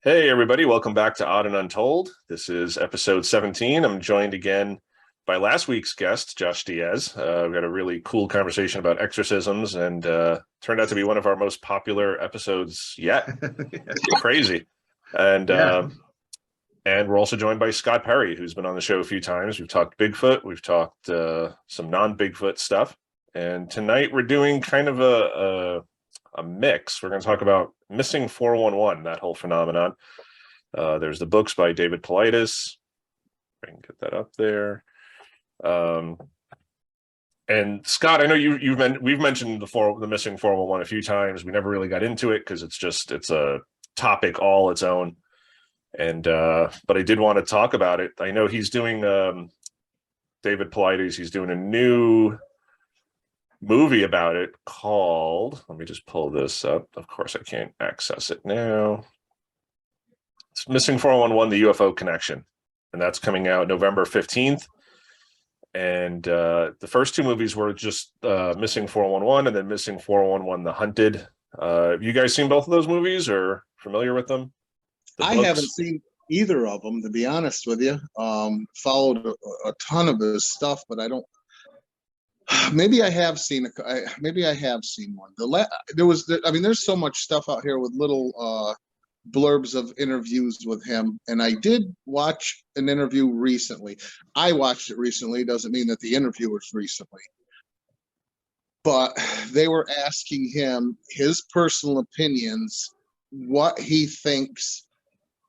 Hey, everybody. Welcome back to Odd and Untold. This is episode 17. I'm joined again by last week's guest, Josh Diaz. We've got a really cool conversation about exorcisms and turned out to be one of our most popular episodes yet. Crazy. And Yeah. and we're also joined by Scott Perry, who's been on the show a few times. We've talked Bigfoot. We've talked some non-Bigfoot stuff. And tonight we're doing kind of a mix. We're going to talk about missing 411, that whole phenomenon. There's the books by David Paulides. I can get that up there. And Scott, I know we've mentioned the missing 411 a few times. We never really got into it because it's a topic all its own. And but I did want to talk about it. I know he's doing David Paulides. He's doing a new movie about it called, let me just pull this up. Of course, I can't access it now. It's Missing 411, the UFO Connection. And that's coming out November 15th. And the first two movies were just Missing 411 and then Missing 411, The Hunted. Have you guys seen both of those movies or familiar with them? I haven't seen either of them, to be honest with you. Followed a ton of his stuff, but I don't. Maybe I have seen. Maybe I have seen one. There's so much stuff out here with little blurbs of interviews with him, and I did watch an interview recently. I watched it recently. Doesn't mean that the interview was recently, but they were asking him his personal opinions, what he thinks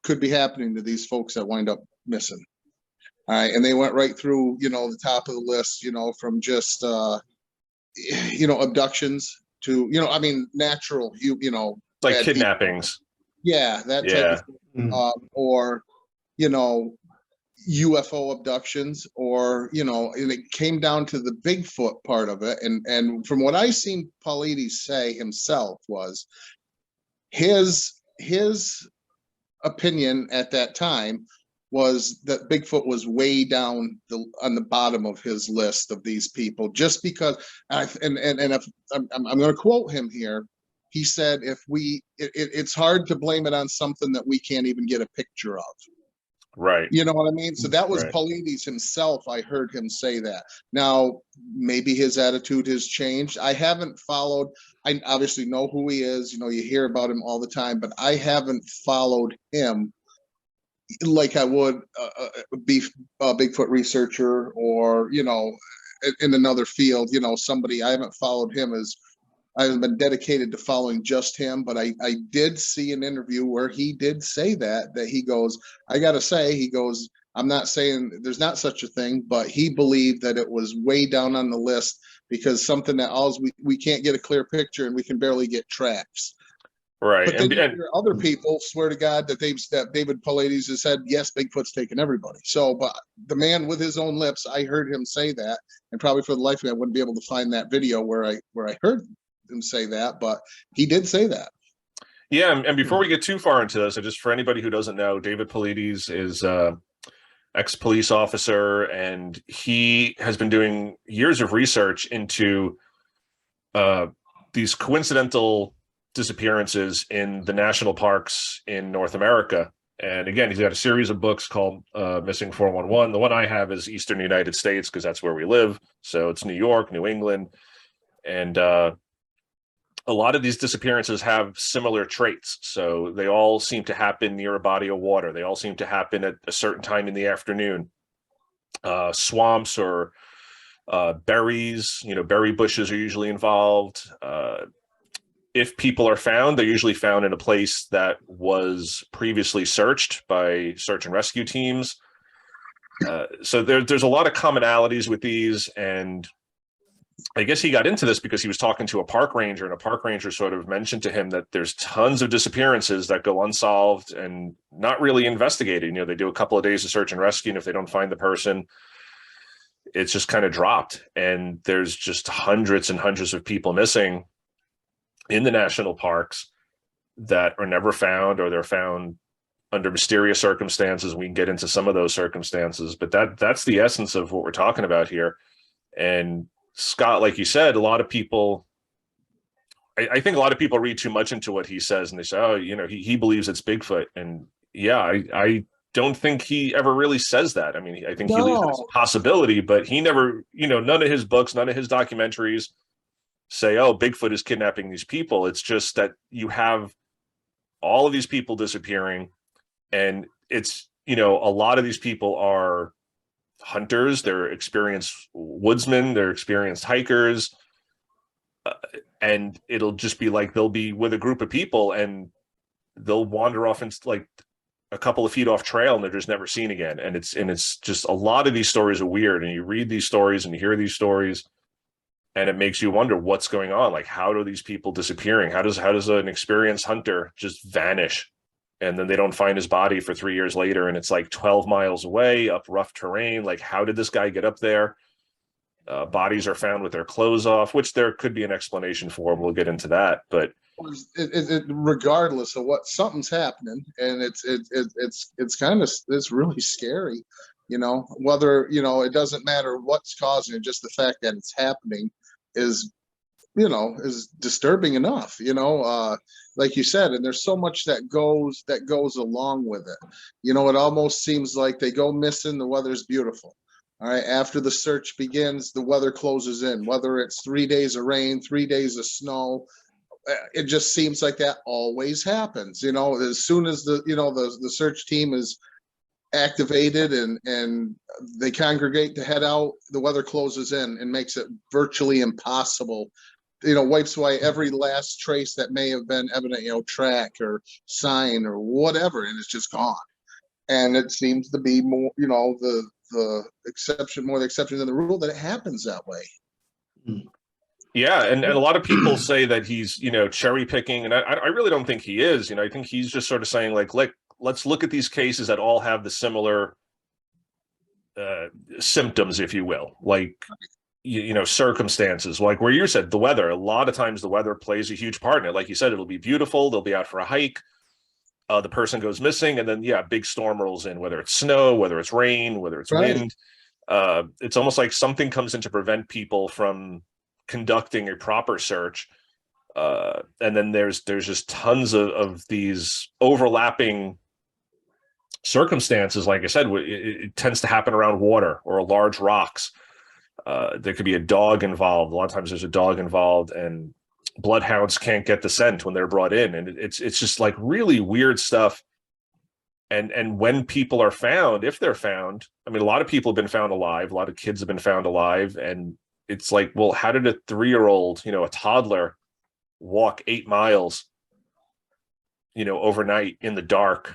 could be happening to these folks that wind up missing. All right, and they went right through, the top of the list, from just, abductions to, natural, like kidnappings. People. Yeah, that Yeah. type of thing. Or, UFO abductions, or, and it came down to the Bigfoot part of it. And from what I seen Paulides say himself was his opinion at that time was that Bigfoot was way down on the bottom of his list of these people, just because. If I'm going to quote him here, he said, "It's hard to blame it on something that we can't even get a picture of." Right. You know what I mean? So that was right. Paulides himself. I heard him say that. Now, maybe his attitude has changed. I haven't followed. I obviously know who he is. You hear about him all the time, but I haven't followed him like I would a Bigfoot researcher, or in another field. Somebody. I haven't followed him as I haven't been dedicated to following just him, but I did see an interview where he did say that he goes, I got to say, he goes, I'm not saying there's not such a thing, but he believed that it was way down on the list because something that we can't get a clear picture and we can barely get tracks. Right. But then you hear other people swear to God that David Paulides has said, yes, Bigfoot's taken everybody. So, but the man with his own lips, I heard him say that, and probably for the life of me, I wouldn't be able to find that video where I heard him say that, but he did say that. Yeah, and before we get too far into this, just for anybody who doesn't know, David Paulides is ex-police officer, and he has been doing years of research into these coincidental disappearances in the national parks in North America. And again, he's got a series of books called Missing 411. The one I have is Eastern United States, because that's where we live. So it's New York, New England. And a lot of these disappearances have similar traits. So they all seem to happen near a body of water. They all seem to happen at a certain time in the afternoon. Swamps or berries, berry bushes are usually involved. If people are found, they're usually found in a place that was previously searched by search and rescue teams. So there's a lot of commonalities with these. And I guess he got into this because he was talking to a park ranger, and a park ranger sort of mentioned to him that there's tons of disappearances that go unsolved and not really investigated. They do a couple of days of search and rescue, and if they don't find the person, it's just kind of dropped. And there's just hundreds and hundreds of people missing in the national parks that are never found, or they're found under mysterious circumstances. We can get into some of those circumstances, but that's the essence of what we're talking about here. And Scott, like you said, a lot of people I think a lot of people read too much into what he says, and they say, oh, he believes it's Bigfoot. And yeah, I don't think he ever really says that. I mean, I think he leaves it as No. a possibility, but he never, none of his books, none of his documentaries say, oh, Bigfoot is kidnapping these people. It's just that you have all of these people disappearing, and it's, a lot of these people are hunters, they're experienced woodsmen, they're experienced hikers, and it'll just be like they'll be with a group of people and they'll wander off into like a couple of feet off trail and they're just never seen again. And it's just, a lot of these stories are weird, and you read these stories and you hear these stories and it makes you wonder what's going on. Like, how do these people disappearing? How does an experienced hunter just vanish? And then they don't find his body for 3 years later, and it's like 12 miles away up rough terrain. Like, how did this guy get up there? Bodies are found with their clothes off, which there could be an explanation for. We'll get into that, but Regardless of what, something's happening, and it's kind of, it's really scary. Whether it doesn't matter what's causing it, just the fact that it's happening is is disturbing enough. Like you said, and there's so much that goes along with it. It almost seems like they go missing, the weather's beautiful. All right, after the search begins, the weather closes in, whether it's 3 days of rain, 3 days of snow. It just seems like that always happens. As soon as the search team is activated and they congregate to head out, the weather closes in and makes it virtually impossible. Wipes away every last trace that may have been evident, track or sign or whatever, and it's just gone. And it seems to be more, the exception, more the exception than the rule, that it happens that way. Yeah, and a lot of people say that he's, cherry picking, and I really don't think he is. I think he's just sort of saying, like, let's look at these cases that all have the similar symptoms, if you will, like, circumstances, like where you said the weather. A lot of times the weather plays a huge part in it. Like you said, it'll be beautiful, they'll be out for a hike, the person goes missing, and then big storm rolls in, whether it's snow, whether it's rain, whether it's wind. It's almost like something comes in to prevent people from conducting a proper search, and then there's just tons of these overlapping circumstances. Like I said, it tends to happen around water or large rocks. There could be a dog involved. A lot of times there's a dog involved, and bloodhounds can't get the scent when they're brought in, and it's just like really weird stuff. And when people are found, if they're found, I mean, a lot of people have been found alive, a lot of kids have been found alive, and it's like, well, how did a 3-year-old, a toddler, walk 8 miles, overnight in the dark,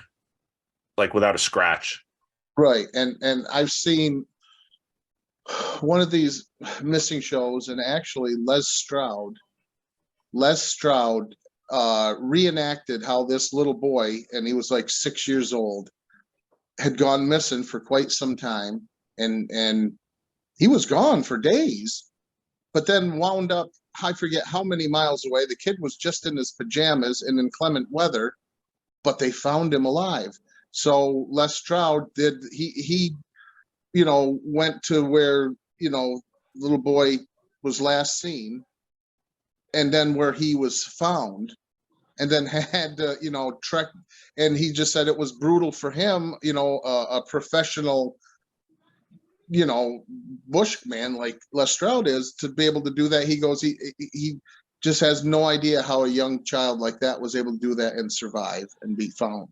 like without a scratch? Right. And I've seen one of these missing shows, and actually Les Stroud reenacted how this little boy, and he was like 6 years old, had gone missing for quite some time, and he was gone for days, but then wound up, I forget how many miles away. The kid was just in his pajamas and in inclement weather, but they found him alive. So Les Stroud he went to where, little boy was last seen, and then where he was found, and then had to, trek. And he just said it was brutal for him, a professional, bushman like Les Stroud is, to be able to do that. He goes, he just has no idea how a young child like that was able to do that and survive and be found,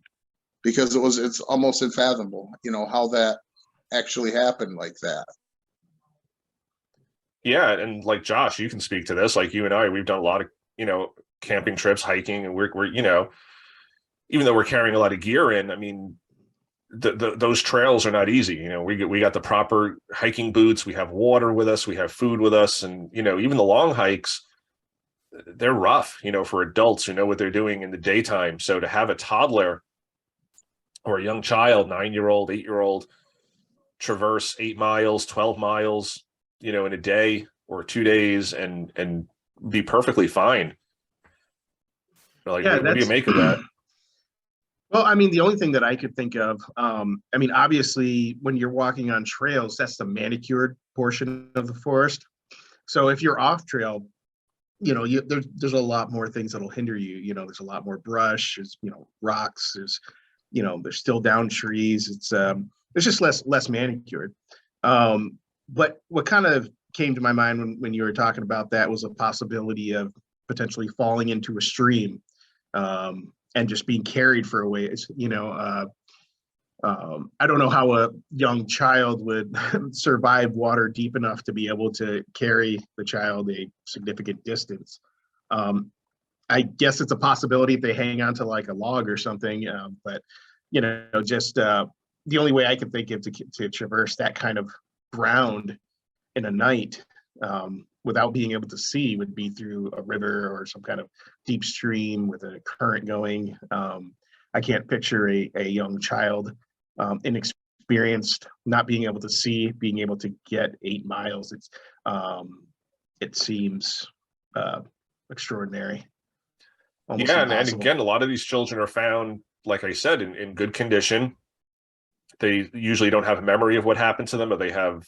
because it's almost unfathomable, how that actually happened like that. Yeah, and like Josh, you can speak to this. Like you and I, we've done a lot of, camping trips, hiking, and we're even though we're carrying a lot of gear in, I mean, those trails are not easy. We got the proper hiking boots, we have water with us, we have food with us, and even the long hikes, they're rough, for adults who know what they're doing in the daytime. So to have a toddler or a young child, 9-year-old, 8-year-old, traverse 8 miles, 12 miles, in a day or 2 days and be perfectly fine. Like, what do you make of that? Well, I mean, the only thing that I could think of, I mean, obviously, when you're walking on trails, that's the manicured portion of the forest. So if you're off trail, there's a lot more things that'll hinder you. There's a lot more brush, there's, rocks, there's still down trees. It's just less manicured. But what kind of came to my mind when you were talking about that was a possibility of potentially falling into a stream, and just being carried for a ways. I don't know how a young child would survive water deep enough to be able to carry the child a significant distance. I guess it's a possibility if they hang on to like a log or something, but just the only way I can think of to traverse that kind of ground in a night, without being able to see, would be through a river or some kind of deep stream with a current going. I can't picture a young child, inexperienced, not being able to see, being able to get 8 miles. It seems extraordinary. Almost Yeah, and impossible. again, a lot of these children are found, like I said, in good condition. They usually don't have a memory of what happened to them, or they have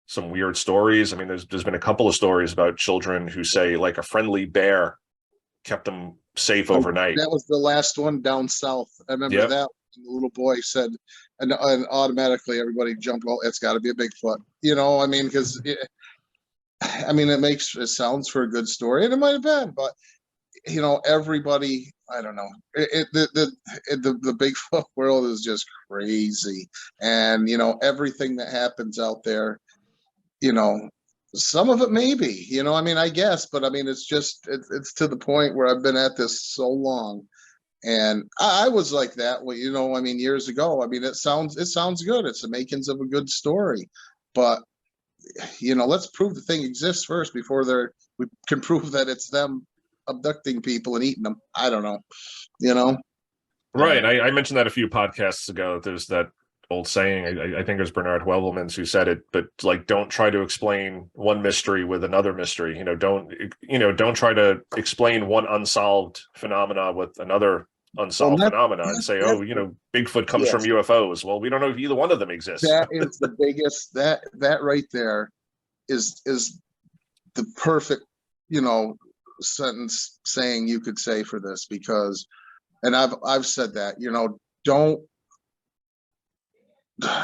some weird stories. I mean, there's been a couple of stories about children who say like a friendly bear kept them safe overnight. That was the last one down south. I remember Yep. that. The little boy said, and automatically everybody jumped. Well, it's got to be a Bigfoot. I mean, because it sounds for a good story, and it might have been, but everybody. I don't know. The Bigfoot world is just crazy, and everything that happens out there. Some of it maybe, I guess, but it's just, it's to the point where I've been at this so long, and I was like that. Well, years ago, it sounds good. It's the makings of a good story, but let's prove the thing exists first before we can prove that it's them abducting people and eating them. I don't know, Right. I mentioned that a few podcasts ago. There's that old saying, I think it was Bernard Welvelmans who said it, but like, don't try to explain one mystery with another mystery. Don't try to explain one unsolved phenomena with another unsolved phenomena and say, Bigfoot comes from UFOs. Well, we don't know if either one of them exists. That is the biggest, that right there is the perfect, sentence saying you could say for this, because, and I've said that, don't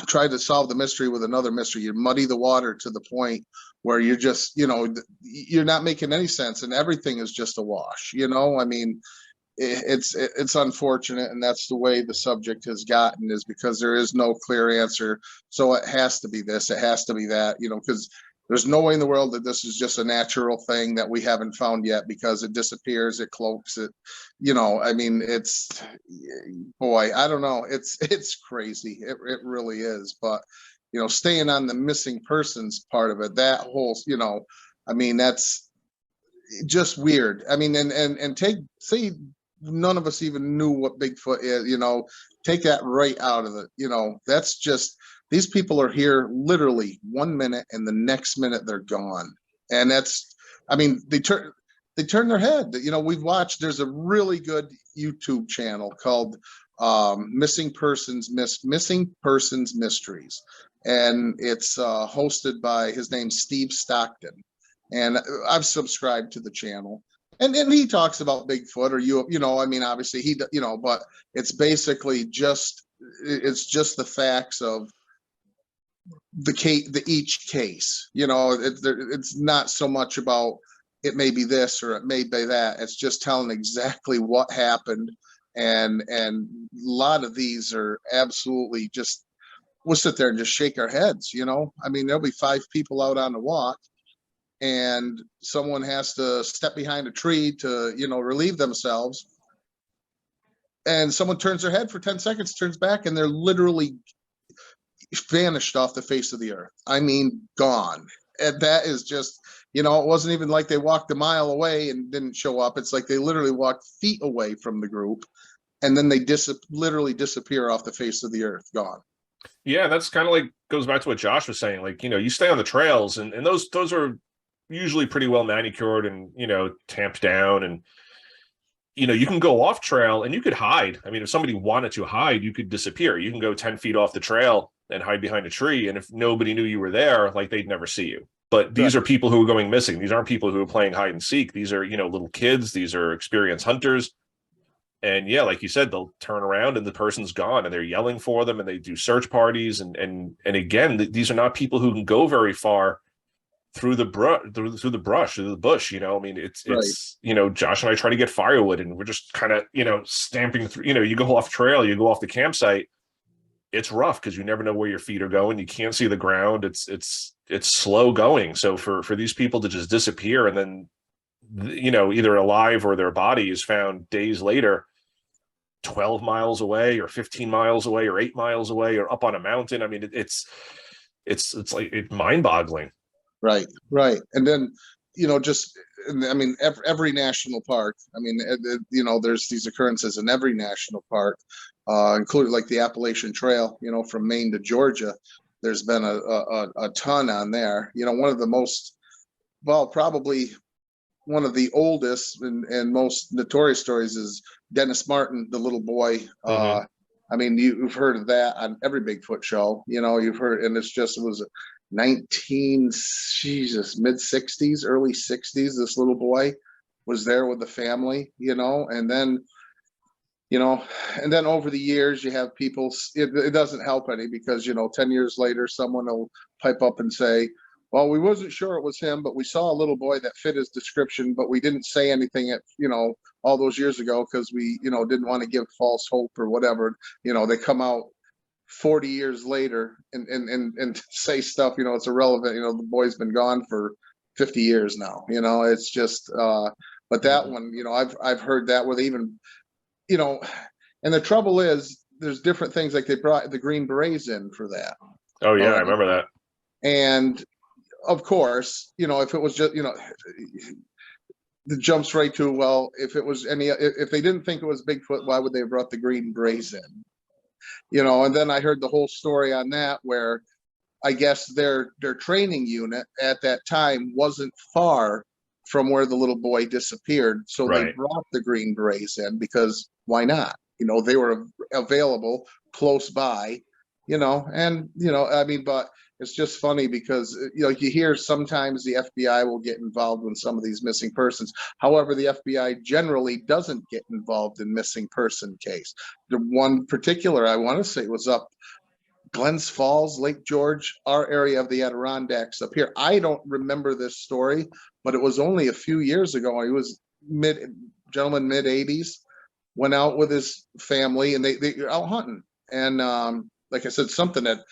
try to solve the mystery with another mystery. You muddy the water to the point where you're just, you're not making any sense, and everything is just a wash. It's unfortunate, and that's the way the subject has gotten, is because there is no clear answer. So it has to be this, it has to be that, because there's no way in the world that this is just a natural thing that we haven't found yet, because it disappears, it cloaks, it, it's, boy, I don't know. It's crazy. It really is. But, staying on the missing persons part of it, that whole, that's just weird. And say none of us even knew what Bigfoot is, take that right out of it. That's just, these people are here literally 1 minute, and the next minute they're gone. And that's, they turn their head. We've watched, there's a really good YouTube channel called Missing Persons Mysteries. And it's hosted by, his name's Steve Stockton. And I've subscribed to the channel. And he talks about Bigfoot, or obviously but it's basically just the facts of each case. It's not so much about it may be this or it may be that. It's just telling exactly what happened, and a lot of these are absolutely just, we'll sit there and just shake our heads. There'll be 5 people out on the walk, and someone has to step behind a tree to relieve themselves, and someone turns their head for 10 seconds, turns back, and they're literally vanished off the face of the earth. Gone. And that is just, it wasn't even like they walked a mile away and didn't show up. It's like they literally walked feet away from the group, and then they literally disappear off the face of the earth. Gone. Yeah, that's kind of like, goes back to what Josh was saying. Like, you stay on the trails, and those are usually pretty well manicured and, tamped down, and you can go off trail and you could hide. If somebody wanted to hide, you could disappear. You can go 10 feet off the trail and hide behind a tree, and if nobody knew you were there, like, they'd never see you. But these are people who are going missing. These aren't people who are playing hide and seek. These are, little kids. These are experienced hunters. And yeah, like you said, they'll turn around and the person's gone, and they're yelling for them, and they do search parties. And again, these are not people who can go very far through the brush, through the bush. I mean, it's Josh and I try to get firewood, and we're just kind of stamping through. You go off trail, you go off the campsite. It's rough because you never know where your feet are going. You can't see the ground. It's slow going. So for these people to just disappear and then either alive or their body is found days later, 12 miles away or 15 miles away or 8 miles away or up on a mountain. I mean, it's like mind-boggling. Right. And then, I mean, every national park, I mean, there's these occurrences in every national park, including like the Appalachian Trail, from Maine to Georgia. There's been a ton on there. One of the most, probably one of the oldest and most notorious stories is Dennis Martin, the little boy. I mean, you've heard of that on every Bigfoot show. You've heard, and it was mid 60s, early 60s. This little boy was there with the family, and then over the years you have people, it doesn't help any because 10 years later someone will pipe up and say, well, we wasn't sure it was him, but we saw a little boy that fit his description, but we didn't say anything at all those years ago because we didn't want to give false hope or whatever. They come out 40 years later and say stuff, it's irrelevant. The boy's been gone for 50 years now. It's just but that one, I've heard that where they even, and the trouble is there's different things, like they brought the Green Berets in for that. Oh yeah, I remember that. And of course, if it was just, it jumps right to, well, if they didn't think it was Bigfoot, why would they have brought the Green Berets in? And then I heard the whole story on that, where I guess their training unit at that time wasn't far from where the little boy disappeared. So They brought the Green Berets in because why not? They were available close by, and, I mean, but it's just funny because, you hear sometimes the FBI will get involved in some of these missing persons. However, the FBI generally doesn't get involved in missing person case. The one particular, I want to say, was up Glens Falls, Lake George, our area of the Adirondacks up here. I don't remember this story, but it was only a few years ago. He was mid 80s, went out with his family, and they out hunting. And like I said, something that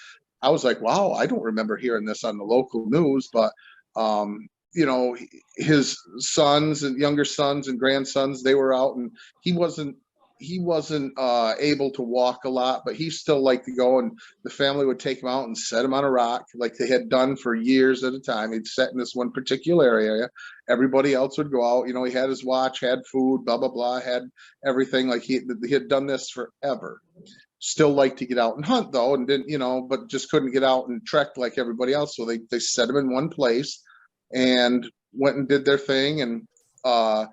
I was like, wow, I don't remember hearing this on the local news, but his sons and younger sons and grandsons, they were out, and he wasn't able to walk a lot, but he still liked to go, and the family would take him out and set him on a rock like they had done for years at a time. He'd set in this one particular area. Everybody else would go out. He had his watch, had food, blah, blah, blah, had everything. Like he had done this forever. Still liked to get out and hunt though, and didn't, but just couldn't get out and trek like everybody else. So they set him in one place and went and did their thing, and all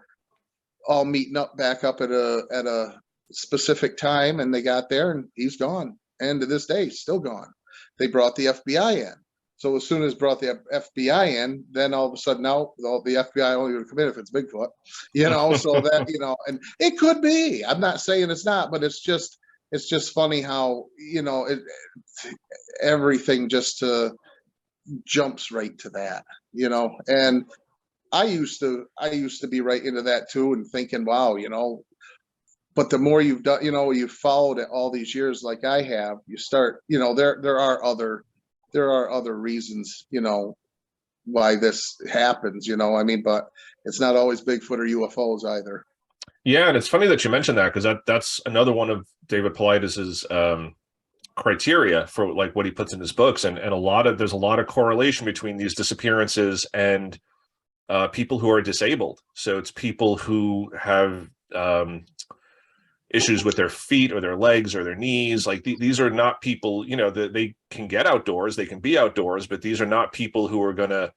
meeting up back up at a specific time, and they got there and he's gone. And to this day, still gone. They brought the FBI in. So as soon as brought the FBI in, then all of a sudden now the FBI only would come in if it's Bigfoot, so that, and it could be, I'm not saying it's not, but it's just funny how, everything just jumps right to that, and I used to be right into that too, and thinking, wow, but the more you've done, you've followed it all these years, like I have, you start, there are other reasons, why this happens, I mean, but it's not always Bigfoot or UFOs either. Yeah, and it's funny that you mentioned that, because that's another one of David Paulides's criteria for like what he puts in his books, and there's a lot of correlation between these disappearances and people who are disabled. So it's people who have issues with their feet or their legs or their knees. Like these are not people, they can get outdoors, they can be outdoors, but these are not people who are gonna,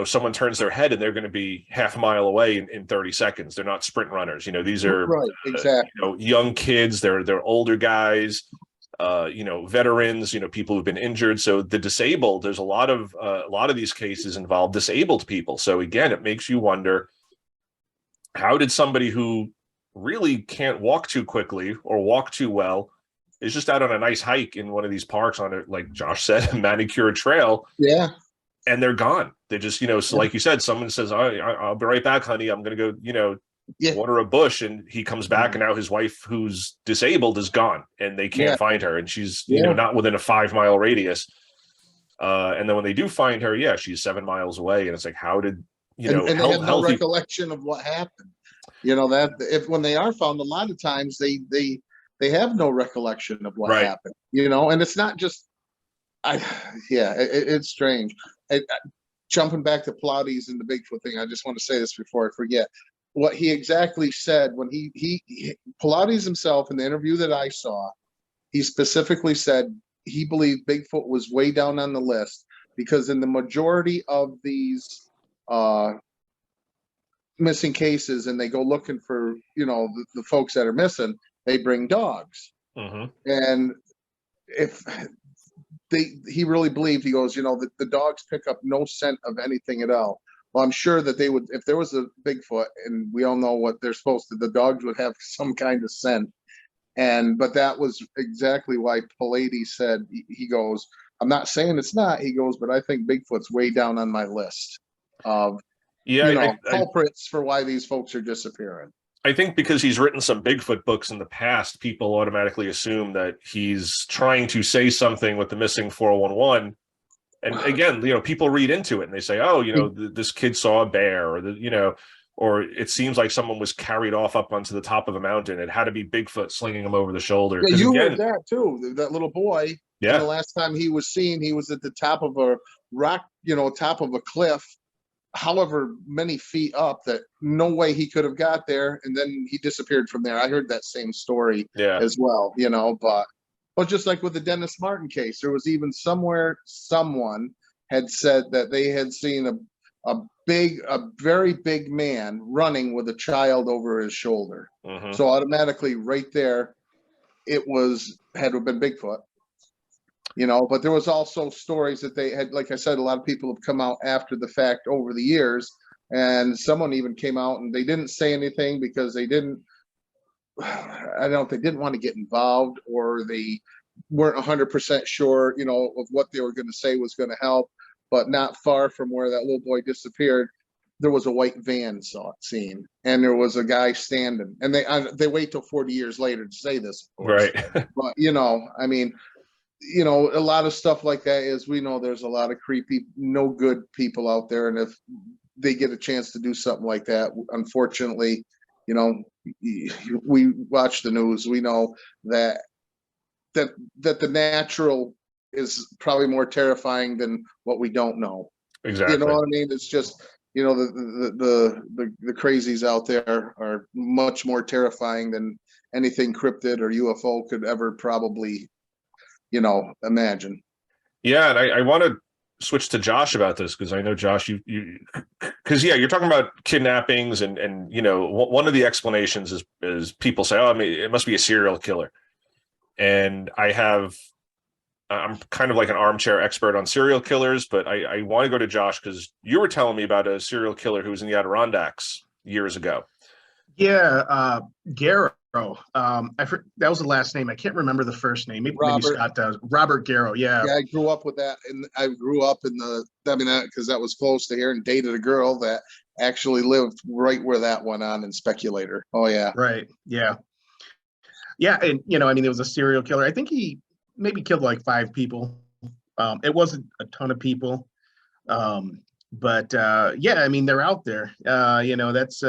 someone turns their head and they're going to be half a mile away in 30 seconds. They're not sprint runners. These are right, exactly. Young kids. They're older guys. veterans, people who've been injured. So the disabled, there's a lot of these cases involve disabled people. So again, it makes you wonder, how did somebody who really can't walk too quickly or walk too well is just out on a nice hike in one of these parks on it, like Josh said, a manicured trail. Yeah. And they're gone. They just, so like you said, someone says, I'll be right back, honey. I'm going to go, water a bush. And he comes back and now his wife, who's disabled, is gone and they can't find her. And she's, not within a 5-mile radius. And then when they do find her, she's 7 miles away. And it's like, how did, and they have no recollection of what happened. That if when they are found, a lot of times they have no recollection of what happened, and it's not just, it's strange. Jumping back to Paulides and the Bigfoot thing, I just want to say this before I forget what he exactly said when he Paulides himself in the interview that I saw. He specifically said he believed Bigfoot was way down on the list because in the majority of these missing cases, and they go looking for the folks that are missing, they bring dogs. And if he really believed, he goes, the dogs pick up no scent of anything at all. Well, I'm sure that they would, if there was a Bigfoot, and we all know what they're supposed to, the dogs would have some kind of scent. But that was exactly why Paulides said, he goes, I'm not saying it's not, he goes, but I think Bigfoot's way down on my list of culprits for why these folks are disappearing. I think because he's written some Bigfoot books in the past, people automatically assume that he's trying to say something with the missing 411. And again, people read into it and they say, oh, this kid saw a bear, or or it seems like someone was carried off up onto the top of a mountain. It had to be Bigfoot slinging him over the shoulder. Yeah, you heard that too. That little boy. Yeah. The last time he was seen, he was at the top of a rock, top of a cliff, however many feet up, that no way he could have got there, and then he disappeared from there. I heard that same story as well, but just like with the Dennis Martin case, there was even somewhere someone had said that they had seen a very big man running with a child over his shoulder. So automatically right there, it had to have been Bigfoot. But there was also stories that they had, like I said, a lot of people have come out after the fact over the years, and someone even came out and they didn't say anything because they didn't want to get involved, or they weren't 100% sure, of what they were going to say was going to help. But not far from where that little boy disappeared, there was a white van seen, and there was a guy standing, and they wait till 40 years later to say this, of course. Right. But I mean, a lot of stuff like that is, we know there's a lot of creepy, no good people out there. And if they get a chance to do something like that, unfortunately, we watch the news, we know that the natural is probably more terrifying than what we don't know. Exactly. You know what I mean? It's just, the crazies out there are much more terrifying than anything cryptid or UFO could ever probably imagine. Yeah, and I want to switch to Josh about this, because I know, Josh, because you're talking about kidnappings, and one of the explanations is people say, oh, it must be a serial killer. And I'm kind of like an armchair expert on serial killers, but I want to go to Josh, because you were telling me about a serial killer who was in the Adirondacks years ago. Yeah, Garrow. That was the last name. I can't remember the first name. Maybe Scott does. Robert Garrow. Yeah. Yeah, I grew up with that, and I grew up in because that was close to here, and dated a girl that actually lived right where that went on in Speculator. Oh yeah. Right. Yeah. Yeah, and there was a serial killer. I think he maybe killed like 5 people. It wasn't a ton of people, but they're out there. That's.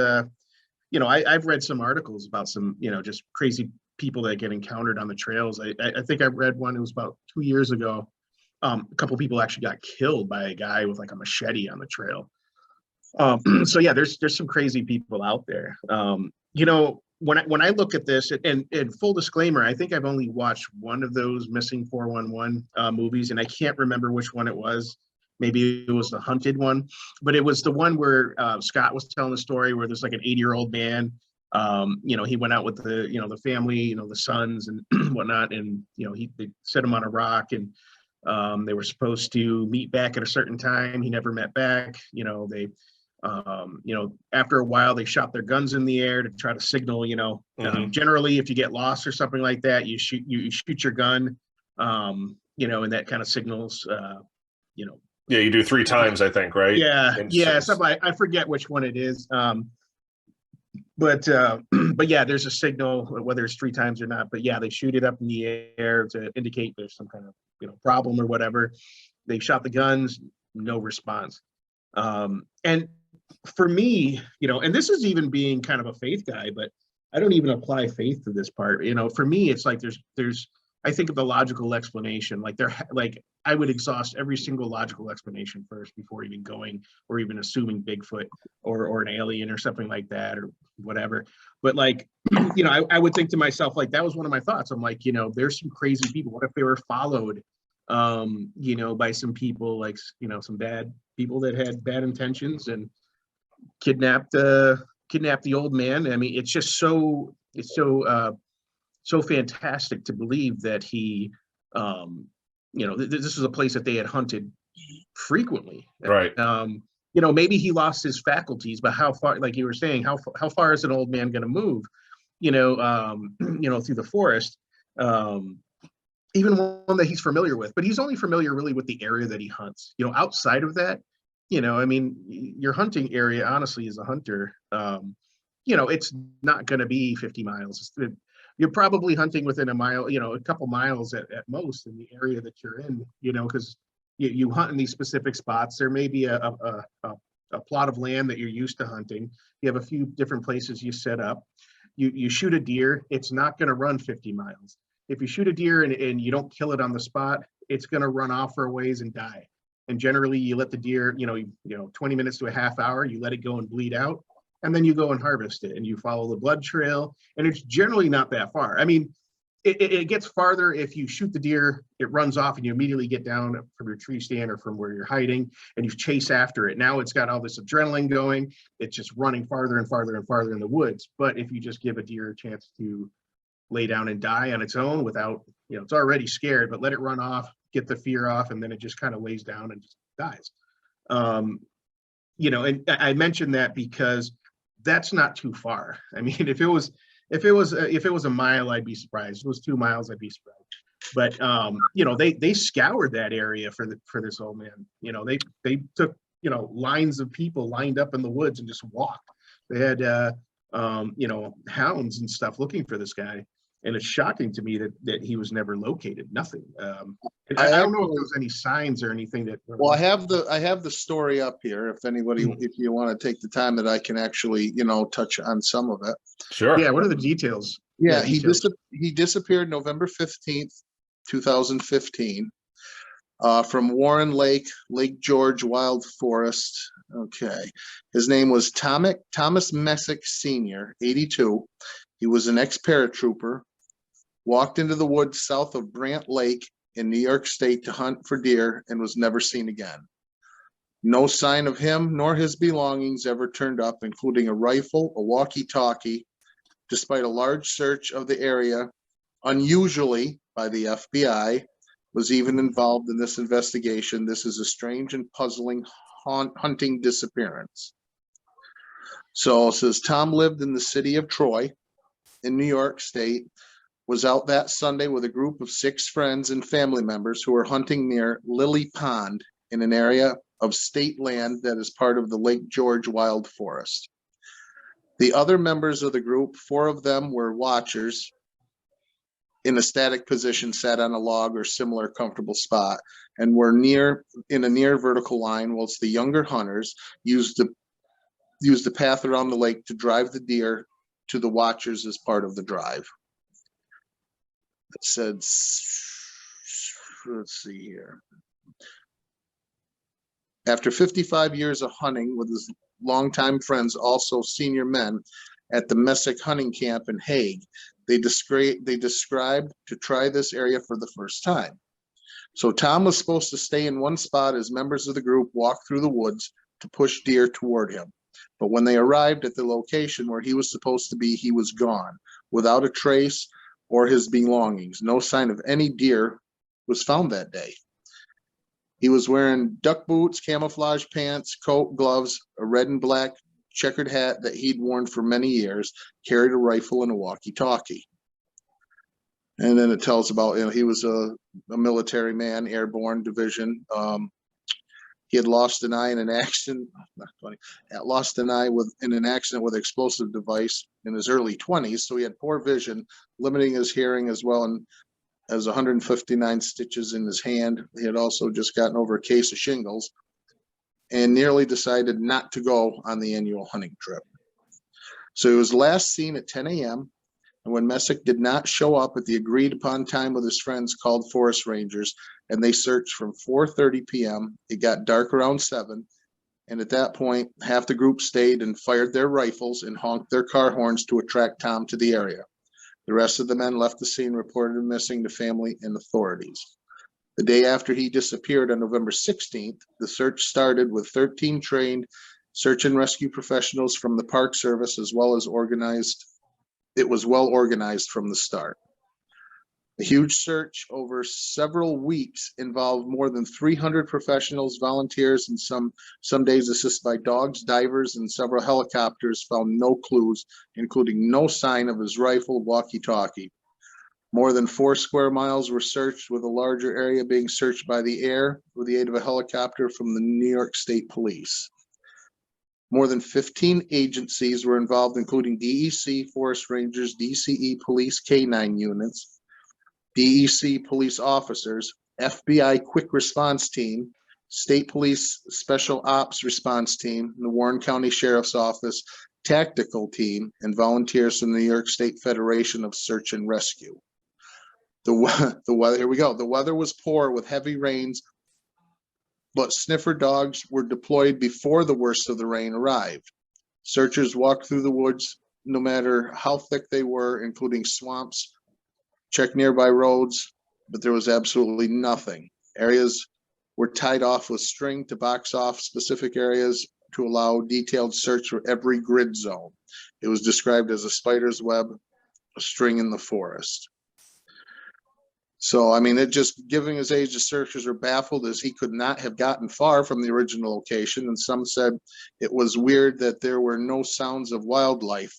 I've read some articles about some, just crazy people that get encountered on the trails. I think I read one, it was about 2 years ago. A couple of people actually got killed by a guy with like a machete on the trail. So yeah, there's some crazy people out there. When I look at this, and full disclaimer, I think I've only watched one of those missing 411 movies, and I can't remember which one it was. Maybe it was the Hunted one, but it was the one where Scott was telling the story where there's like an 80-year-old man He went out with the family, the sons and whatnot, and they set him on a rock, and they were supposed to meet back at a certain time. He never met back. They after a while they shot their guns in the air to try to signal. Generally, if you get lost or something like that, you shoot your gun, and that kind of signals. Yeah, you do 3 times, I think, right? Yeah, And yeah. so, I forget which one it is. But yeah, there's a signal, whether it's 3 times or not. But yeah, they shoot it up in the air to indicate there's some kind of problem or whatever. They shot the guns, no response. And for me, and this is even being kind of a faith guy, but I don't even apply faith to this part. For me, it's like there's I think of the logical explanation. Like I would exhaust every single logical explanation first before even going or even assuming Bigfoot or an alien or something like that or whatever. But I would think to myself, like, that was one of my thoughts. I'm like, there's some crazy people. What if they were followed, by some people, like, some bad people that had bad intentions and kidnapped the old man? I mean, it's just so fantastic to believe that he, this is a place that they had hunted frequently. right. Maybe he lost his faculties, but how far, like you were saying, how far is an old man going to move, through the forest, even one that he's familiar with, but he's only familiar really with the area that he hunts. Outside of that, I mean, your hunting area, honestly, as a hunter, it's not going to be 50 miles. You're probably hunting within a mile, a couple miles at most in the area that you're in, because you hunt in these specific spots. There may be a plot of land that you're used to hunting. You have a few different places you set up. You shoot a deer, it's not going to run 50 miles. If you shoot a deer and you don't kill it on the spot, it's going to run off for a ways and die. And generally you let the deer, 20 minutes to a half hour, you let it go and bleed out. And then you go and harvest it and you follow the blood trail. And it's generally not that far. I mean, it gets farther if you shoot the deer, it runs off and you immediately get down from your tree stand or from where you're hiding and you chase after it. Now it's got all this adrenaline going. It's just running farther and farther and farther in the woods. But if you just give a deer a chance to lay down and die on its own without, it's already scared, but let it run off, get the fear off, and then it just kind of lays down and just dies. And I mentioned that because that's not too far. I mean, if it was a mile, I'd be surprised. If it was 2 miles, I'd be surprised. But they scoured that area for this old man. They took lines of people lined up in the woods and just walked. They had hounds and stuff looking for this guy. And it's shocking to me that he was never located. Nothing. And I don't know if there was any signs or anything that. Well, I have the story up here. If anybody, if you want to take the time, that I can actually, touch on some of it. Sure. Yeah. What are the details? Yeah, he disappeared November 15th, 2015, from Warren Lake, Lake George Wild Forest. Okay, his name was Thomas Messick Sr., 82. He was an ex-paratrooper. Walked into the woods south of Brant Lake in New York State to hunt for deer and was never seen again. No sign of him nor his belongings ever turned up, including a rifle, a walkie-talkie. Despite a large search of the area, unusually by the FBI, was even involved in this investigation. This is a strange and puzzling hunting disappearance. So it says Tom lived in the city of Troy in New York State, was out that Sunday with a group of 6 friends and family members who were hunting near Lily Pond in an area of state land that is part of the Lake George Wild Forest. The other members of the group, 4 of them were watchers in a static position, sat on a log or similar comfortable spot, and were in a near vertical line, whilst the younger hunters used the path around the lake to drive the deer to the watchers as part of the drive. It said, let's see here. After 55 years of hunting with his longtime friends, also senior men at the Messick hunting camp in Hague, they described to try this area for the first time. So Tom was supposed to stay in one spot as members of the group walked through the woods to push deer toward him. But when they arrived at the location where he was supposed to be, he was gone, without a trace or his belongings. No sign of any deer was found that day. He was wearing duck boots, camouflage pants, coat, gloves, a red and black checkered hat that he'd worn for many years, carried a rifle and a walkie-talkie. And then it tells about, he was a military man, airborne division. He had lost an eye in an accident, lost an eye in an accident with an explosive device in his early 20s. So he had poor vision, limiting his hearing as well, and as 159 stitches in his hand. He had also just gotten over a case of shingles and nearly decided not to go on the annual hunting trip. So he was last seen at 10 a.m. And when Messick did not show up at the agreed upon time with his friends, called forest rangers, and they searched from 4:30 p.m. It got dark around 7. And at that point, half the group stayed and fired their rifles and honked their car horns to attract Tom to the area. The rest of the men left the scene, reported him missing to family and authorities. The day after he disappeared on November 16th, the search started with 13 trained search and rescue professionals from the Park Service, as well as organized. It was well organized from the start. The huge search over several weeks involved more than 300 professionals, volunteers, and some days assisted by dogs, divers, and several helicopters found no clues, including no sign of his rifle, walkie-talkie. More than 4 square miles were searched, with a larger area being searched by the air with the aid of a helicopter from the New York State Police. More than 15 agencies were involved, including DEC, Forest Rangers, DCE Police K-9 units, DEC police officers, FBI Quick Response Team, State Police Special Ops Response Team, the Warren County Sheriff's Office Tactical Team, and volunteers from the New York State Federation of Search and Rescue. The weather, here we go. The weather was poor with heavy rains, but sniffer dogs were deployed before the worst of the rain arrived. Searchers walked through the woods, no matter how thick they were, including swamps, checked nearby roads, but there was absolutely nothing. Areas were tied off with string to box off specific areas to allow detailed search for every grid zone. It was described as a spider's web, a string in the forest. So, I mean, it just, giving his age, the searchers are baffled as he could not have gotten far from the original location. And some said it was weird that there were no sounds of wildlife.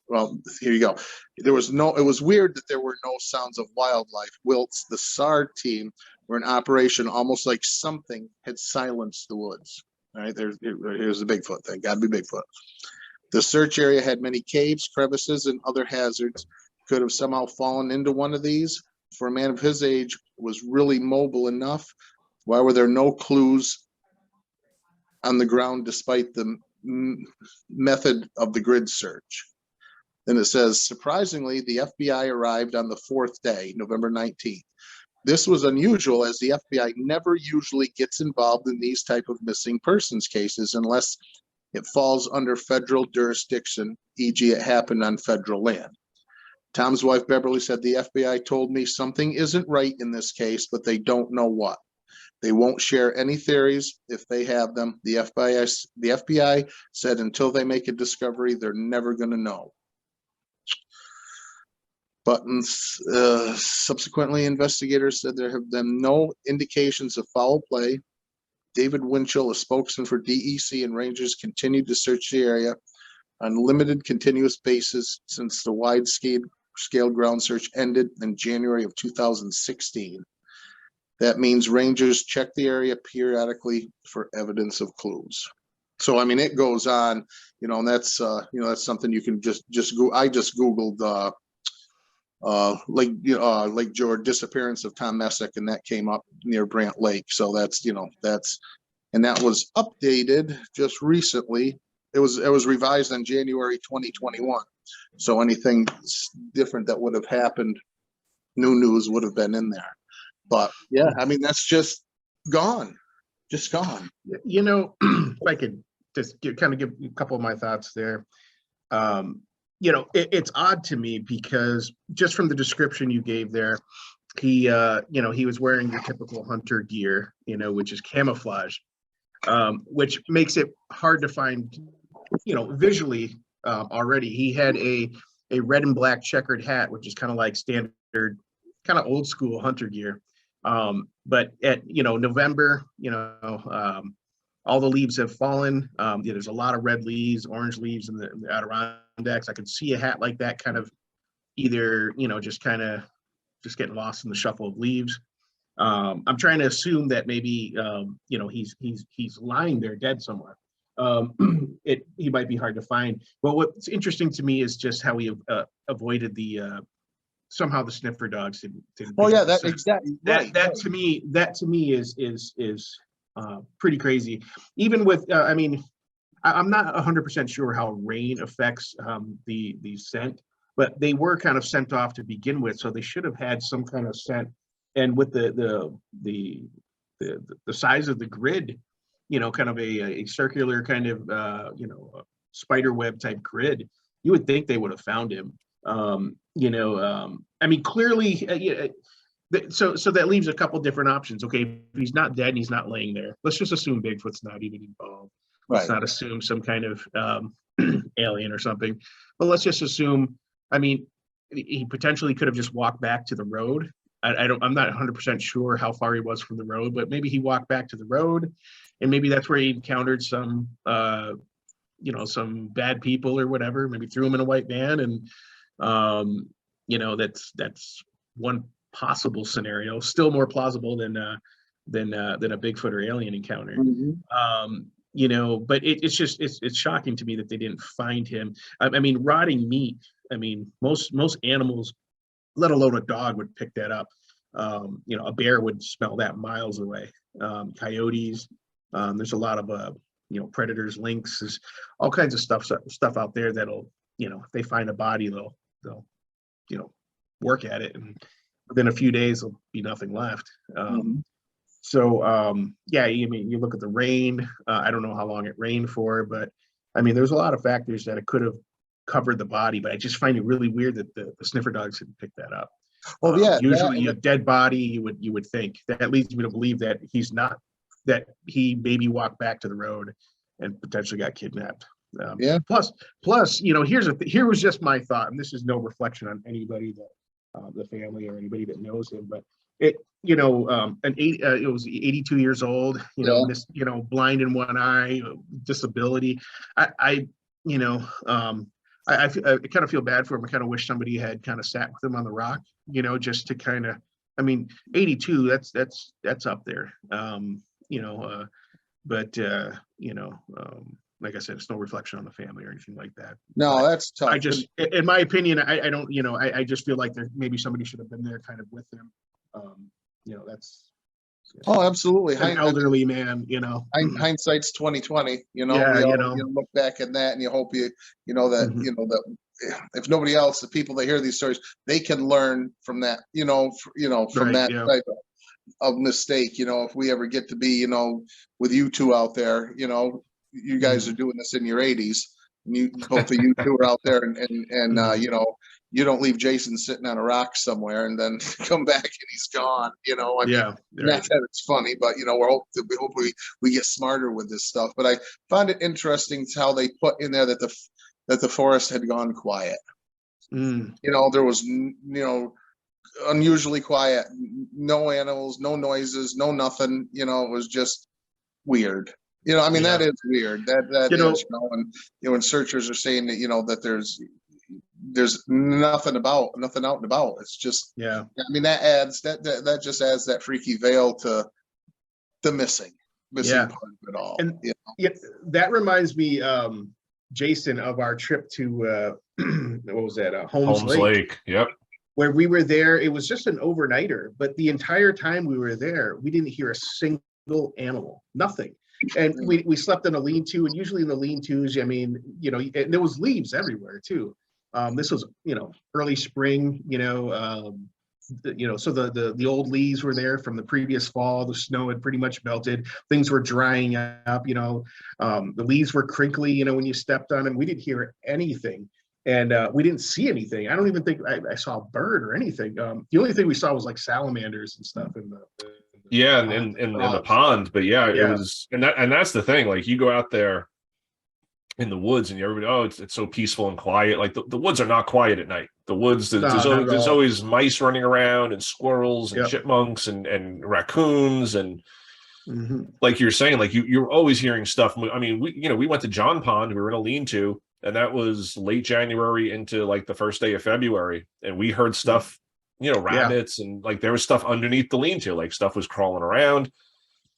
Well, here you go. It was weird that there were no sounds of wildlife. Whilst the SAR team were in operation, almost like something had silenced the woods. All right, here's the Bigfoot thing. Gotta be Bigfoot. The search area had many caves, crevices, and other hazards. Could have somehow fallen into one of these. For a man of his age, was really mobile enough. Why were there no clues on the ground despite the method of the grid search? Then it says, surprisingly, the FBI arrived on the 4th day, November 19th. This was unusual, as the FBI never usually gets involved in these type of missing persons cases unless it falls under federal jurisdiction, e.g. it happened on federal land. Tom's wife, Beverly, said, the FBI told me something isn't right in this case, but they don't know what. They won't share any theories if they have them. The FBI said until they make a discovery, they're never going to know. But subsequently, investigators said there have been no indications of foul play. David Winchell, a spokesman for DEC and Rangers, continued to search the area on limited continuous basis since the wide-scale ground search ended in January of 2016. That means Rangers check the area periodically for evidence of clues. So, I mean, it goes on, and that's, that's something you can just go. I just Googled Lake George disappearance of Tom Messick, and that came up near Brant Lake. So and that was updated just recently. It was revised on January 2021. So anything different that would have happened, new news would have been in there. But yeah, I mean, that's just gone. If I could just give a couple of my thoughts there. It's odd to me because just from the description you gave there, he was wearing your typical hunter gear, which is camouflage, which makes it hard to find visually already. He had a red and black checkered hat, which is kind of like standard, kind of old school hunter gear. But at November, all the leaves have fallen. There's a lot of red leaves, orange leaves in the Adirondacks. I could see a hat like that kind of either, just getting lost in the shuffle of leaves. I'm trying to assume that maybe, he's lying there dead somewhere. He might be hard to find. But what's interesting to me is just how he avoided somehow the sniffer dogs didn't. Oh yeah, that exactly. That to me is pretty crazy. Even with, I'm not 100% sure how rain affects the scent, but they were kind of sent off to begin with, so they should have had some kind of scent. And with the size of the grid, kind of a circular kind of spider web type grid, you would think they would have found him. Clearly, so that leaves a couple different options. Okay, if he's not dead and he's not laying there, let's just assume Bigfoot's not even involved. Let's not assume some kind of alien or something. But let's just assume, he potentially could have just walked back to the road. I'm not 100% sure how far he was from the road, but maybe he walked back to the road, and maybe that's where he encountered some bad people or whatever. Maybe threw him in a white van, and that's one possible scenario. Still more plausible than a Bigfoot or alien encounter. Mm-hmm. But it's shocking to me that they didn't find him. Rotting meat. Most animals, let alone a dog, would pick that up. A bear would smell that miles away. Coyotes. There's a lot of predators, lynx. There's all kinds of stuff out there that'll, if they find a body, they'll work at it, and within a few days there'll be nothing left. So you look at the rain. I don't know how long it rained for, but there's a lot of factors that it could have covered the body, but I just find it really weird that the sniffer dogs didn't pick that up. Well, yeah, usually a dead body, you would think. That leads me to believe that he maybe walked back to the road and potentially got kidnapped. Plus, here was just my thought, and this is no reflection on anybody that the family or anybody that knows him, but it was 82 years old, blind in one eye, disability. I kind of feel bad for him. I kind of wish somebody had kind of sat with him on the rock, just to kind of, 82, that's up there. Like I said, it's no reflection on the family or anything like that. No, that's tough. I just, in my opinion, I don't, I just feel like maybe somebody should have been there kind of with him. That's. Oh, absolutely. An elderly man, Hindsight's 2020. You look back at that and you hope that that if nobody else, the people that hear these stories, they can learn from that. From that type of mistake. If we ever get to be, with you two out there, you guys are doing this in your 80s, and both of you two are out there, and you don't leave Jason sitting on a rock somewhere and then come back and he's gone. Not that it's funny, but we hope we get smarter with this stuff. But I found it interesting how they put in there that the forest had gone quiet. There was unusually quiet, no animals, no noises, no nothing. It was just weird. That is weird. That is, and searchers are saying that that there's nothing out and about. It's just that just adds that freaky veil to the missing part of it all. And that reminds me, Jason, of our trip to what was that? Holmes Lake. Yep. Where we were there, it was just an overnighter, but the entire time we were there, we didn't hear a single animal, nothing. And we slept in a lean-to, and usually in the lean-tos, and there was leaves everywhere too. This was, early spring, so the old leaves were there from the previous fall. The snow had pretty much melted. Things were drying up, the leaves were crinkly, when you stepped on them. We didn't hear anything, and we didn't see anything. I don't even think I saw a bird or anything. The only thing we saw was like salamanders and stuff in the in the pond. But it was, and that's the thing. Like, you go out there in the woods, and everybody, oh, it's so peaceful and quiet. Like the woods are not quiet at night. The woods, No, not at there's all. always mice running around and squirrels and Yep. chipmunks and raccoons and Mm-hmm. like you're saying, like you're always hearing stuff. I mean, we went to John Pond. We were in a lean-to, and that was late January into like the first day of February, and we heard stuff, rabbits and like there was stuff underneath the lean-to, like stuff was crawling around,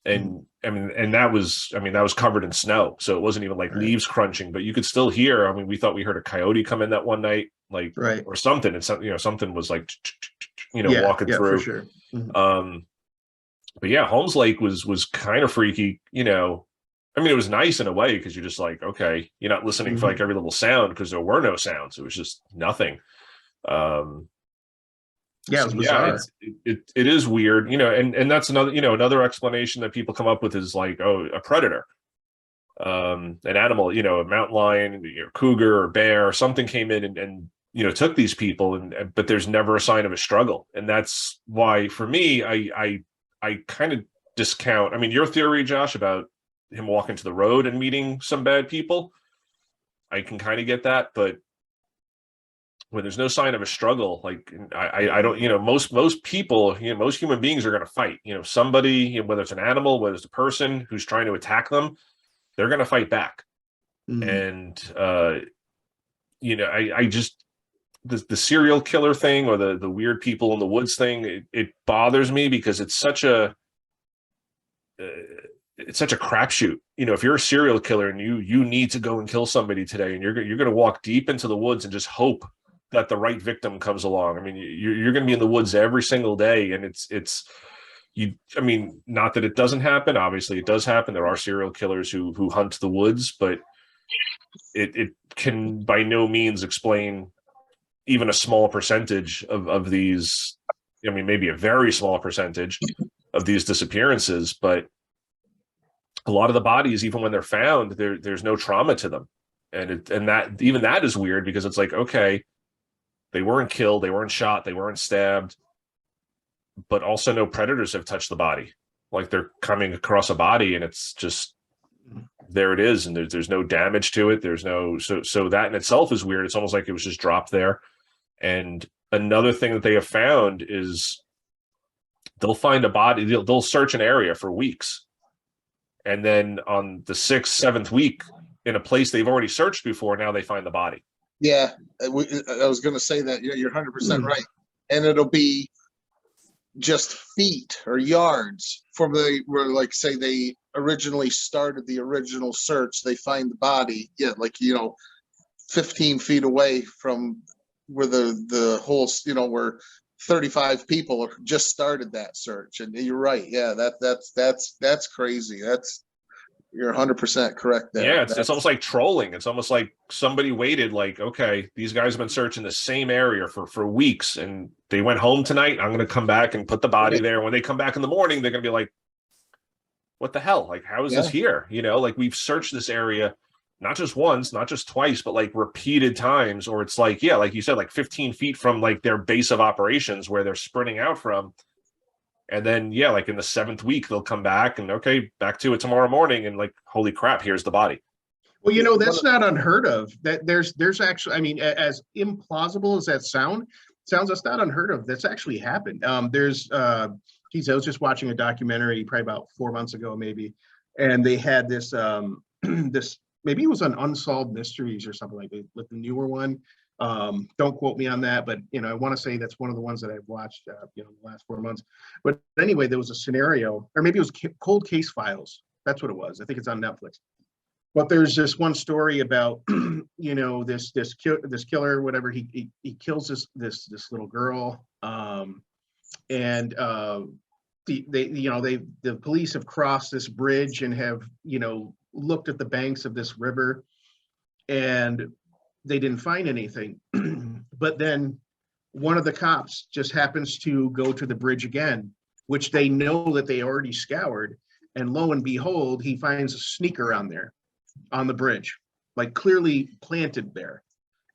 and that was covered in snow, so it wasn't even like leaves crunching, but you could still hear. I mean, we thought we heard a coyote come in that one night, like or something, and something was like walking through. For sure. Mm-hmm. But yeah, Holmes Lake was kind of freaky, I mean, it was nice in a way because you're just like, okay, you're not listening for like every little sound because there were no sounds. It was just nothing. It was bizarre. It is weird, and that's another explanation that people come up with is like, oh, a predator, an animal, a mountain lion, cougar or bear or something came in and took these people, but there's never a sign of a struggle. And that's why for me, I kind of discount, I mean, your theory, Josh, about him walking to the road and meeting some bad people, I can kind of get that, but when there's no sign of a struggle, like I don't, most people, most human beings are going to fight, somebody, whether it's an animal, whether it's a person who's trying to attack them, they're going to fight back. And, I just, the serial killer thing or the weird people in the woods thing, it bothers me because it's such a crapshoot. If you're a serial killer and you need to go and kill somebody today, and you're going to walk deep into the woods and just hope that the right victim comes along. I mean, you're going to be in the woods every single day, and I mean, not that it doesn't happen. Obviously, it does happen. There are serial killers who hunt the woods, but it can by no means explain even a small percentage of these. I mean, maybe a very small percentage of these disappearances, but a lot of the bodies, even when they're found, there's no trauma to them, and that is weird because it's like, okay, they weren't killed, they weren't shot, they weren't stabbed, but also no predators have touched the body. Like they're coming across a body and it's just, there it is. And there's no damage to it. There's no, so that in itself is weird. It's almost like it was just dropped there. And another thing that they have found is they'll find a body, they'll search an area for weeks. And then on the 6th, 7th week in a place they've already searched before, now they find the body. Yeah, I was going to say that. You're 100% right. And it'll be just feet or yards from where, like, say they originally started the original search. They find the body, 15 feet away from where the whole, where 35 people just started that search. And you're right. Yeah, that's crazy. You're 100% correct there. Yeah, it's almost like trolling. It's almost like somebody waited, like, okay, these guys have been searching the same area for weeks, and they went home tonight. I'm going to come back and put the body there. When they come back in the morning, they're going to be like, what the hell? Like, how is this here? Like we've searched this area, not just once, not just twice, but like repeated times. Or it's like, yeah, like you said, like 15 feet from like their base of operations where they're sprinting out from. And then, yeah, like in the 7th week, they'll come back and, okay, back to it tomorrow morning. And like, holy crap, here's the body. Well, that's not unheard of. That there's actually, I mean, as implausible as that sounds, that's not unheard of. That's actually happened. I was just watching a documentary probably about 4 months ago, maybe. And they had this, maybe it was on Unsolved Mysteries or something like that, with the newer one. Don't quote me on that, but I want to say that's one of the ones that I've watched the last 4 months. But anyway, there was a scenario, or maybe it was Cold Case Files. That's what it was. I think it's on Netflix. But there's this one story about this killer, whatever, he kills this little girl, and the police have crossed this bridge and have looked at the banks of this river, and they didn't find anything. But then one of the cops just happens to go to the bridge again, which they know that they already scoured. And lo and behold, he finds a sneaker on the bridge, like clearly planted there.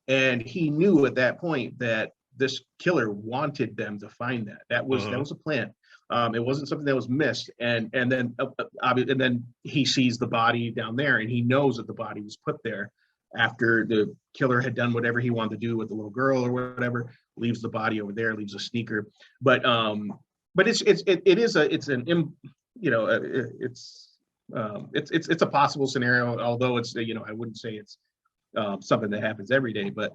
And he knew at that point that this killer wanted them to find that. That was a plan. It wasn't something that was missed. And then he sees the body down there, and he knows that the body was put there after the killer had done whatever he wanted to do with the little girl or whatever. Leaves the body over there, leaves a sneaker. But it's a possible scenario, although it's, I wouldn't say it's something that happens every day, but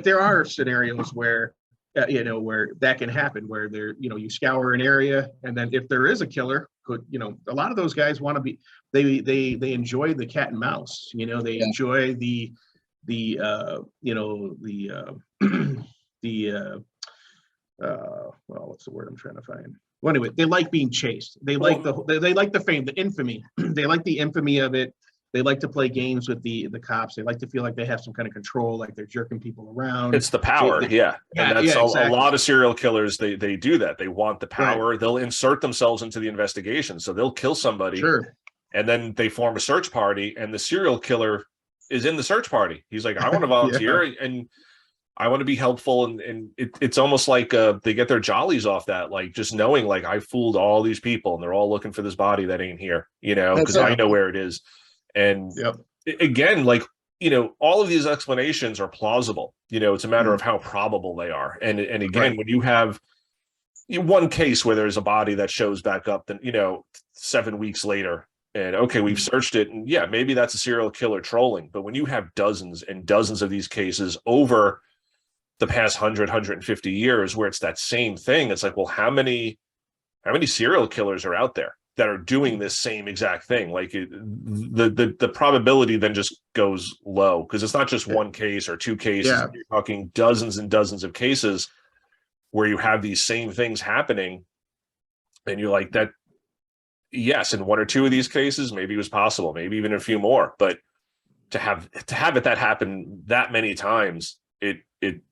there are scenarios where where that can happen, where you scour an area, and then if there is a killer, a lot of those guys want to be, they enjoy the cat and mouse, they enjoy the well, what's the word I'm trying to find? Well, anyway, they like being chased. They like the fame, the infamy. They like the infamy of it. They like to play games with the cops. They like to feel like they have some kind of control, like they're jerking people around. It's the power, and that's exactly. a lot of serial killers. They do that. They want the power. Right. They'll insert themselves into the investigation, so they'll kill somebody, and then they form a search party, and the serial killer is in the search party. He's like, I want to volunteer, and I want to be helpful, and it's almost like they get their jollies off that, like just knowing, like, I fooled all these people, and they're all looking for this body that ain't here, because I know where it is. And again, like, all of these explanations are plausible. It's a matter of how probable they are. And again, when you have one case where there's a body that shows back up, then 7 weeks later, and okay, we've searched it, and maybe that's a serial killer trolling. But when you have dozens and dozens of these cases over the past 150 years where it's that same thing, it's like, well, how many serial killers are out there that are doing this same exact thing? Like, the probability then just goes low, because it's not just one case or two cases. You're talking dozens and dozens of cases where you have these same things happening, and you're like, that, yes, in one or two of these cases maybe it was possible, maybe even a few more, but to have it that happen that many times,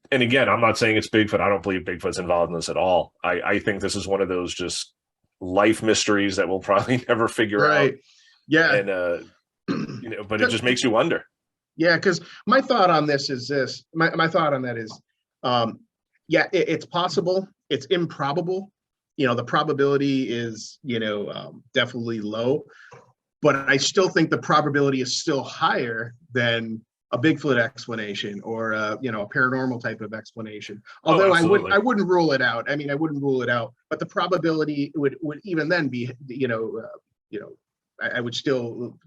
and again, I'm not saying it's Bigfoot. I don't believe Bigfoot's involved in this at all. I think this is one of those just life mysteries that we'll probably never figure out. And but it just makes you wonder. Because my thought on this is this. My thought on that is, it's possible. It's improbable. The probability is definitely low, but I still think the probability is still higher than a Bigfoot explanation or a paranormal type of explanation. Although I wouldn't rule it out. I mean, I wouldn't rule it out, but the probability would even then be, I would still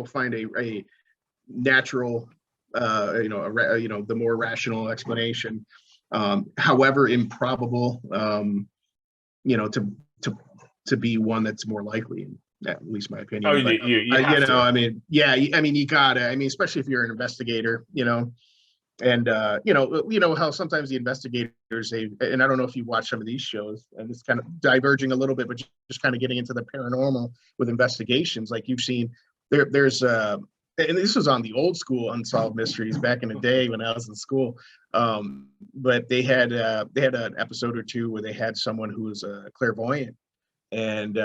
find a natural, the more rational explanation. However improbable, to be one that's more likely. At least my opinion. You have to. I mean, you gotta. I mean, especially if you're an investigator, and how sometimes the investigators, and I don't know if you watch some of these shows, and it's kind of diverging a little bit, but just kind of getting into the paranormal with investigations, like you've seen. There's and this was on the old school Unsolved Mysteries back in the day when I was in school. But they had an episode or two where they had someone who was a clairvoyant, and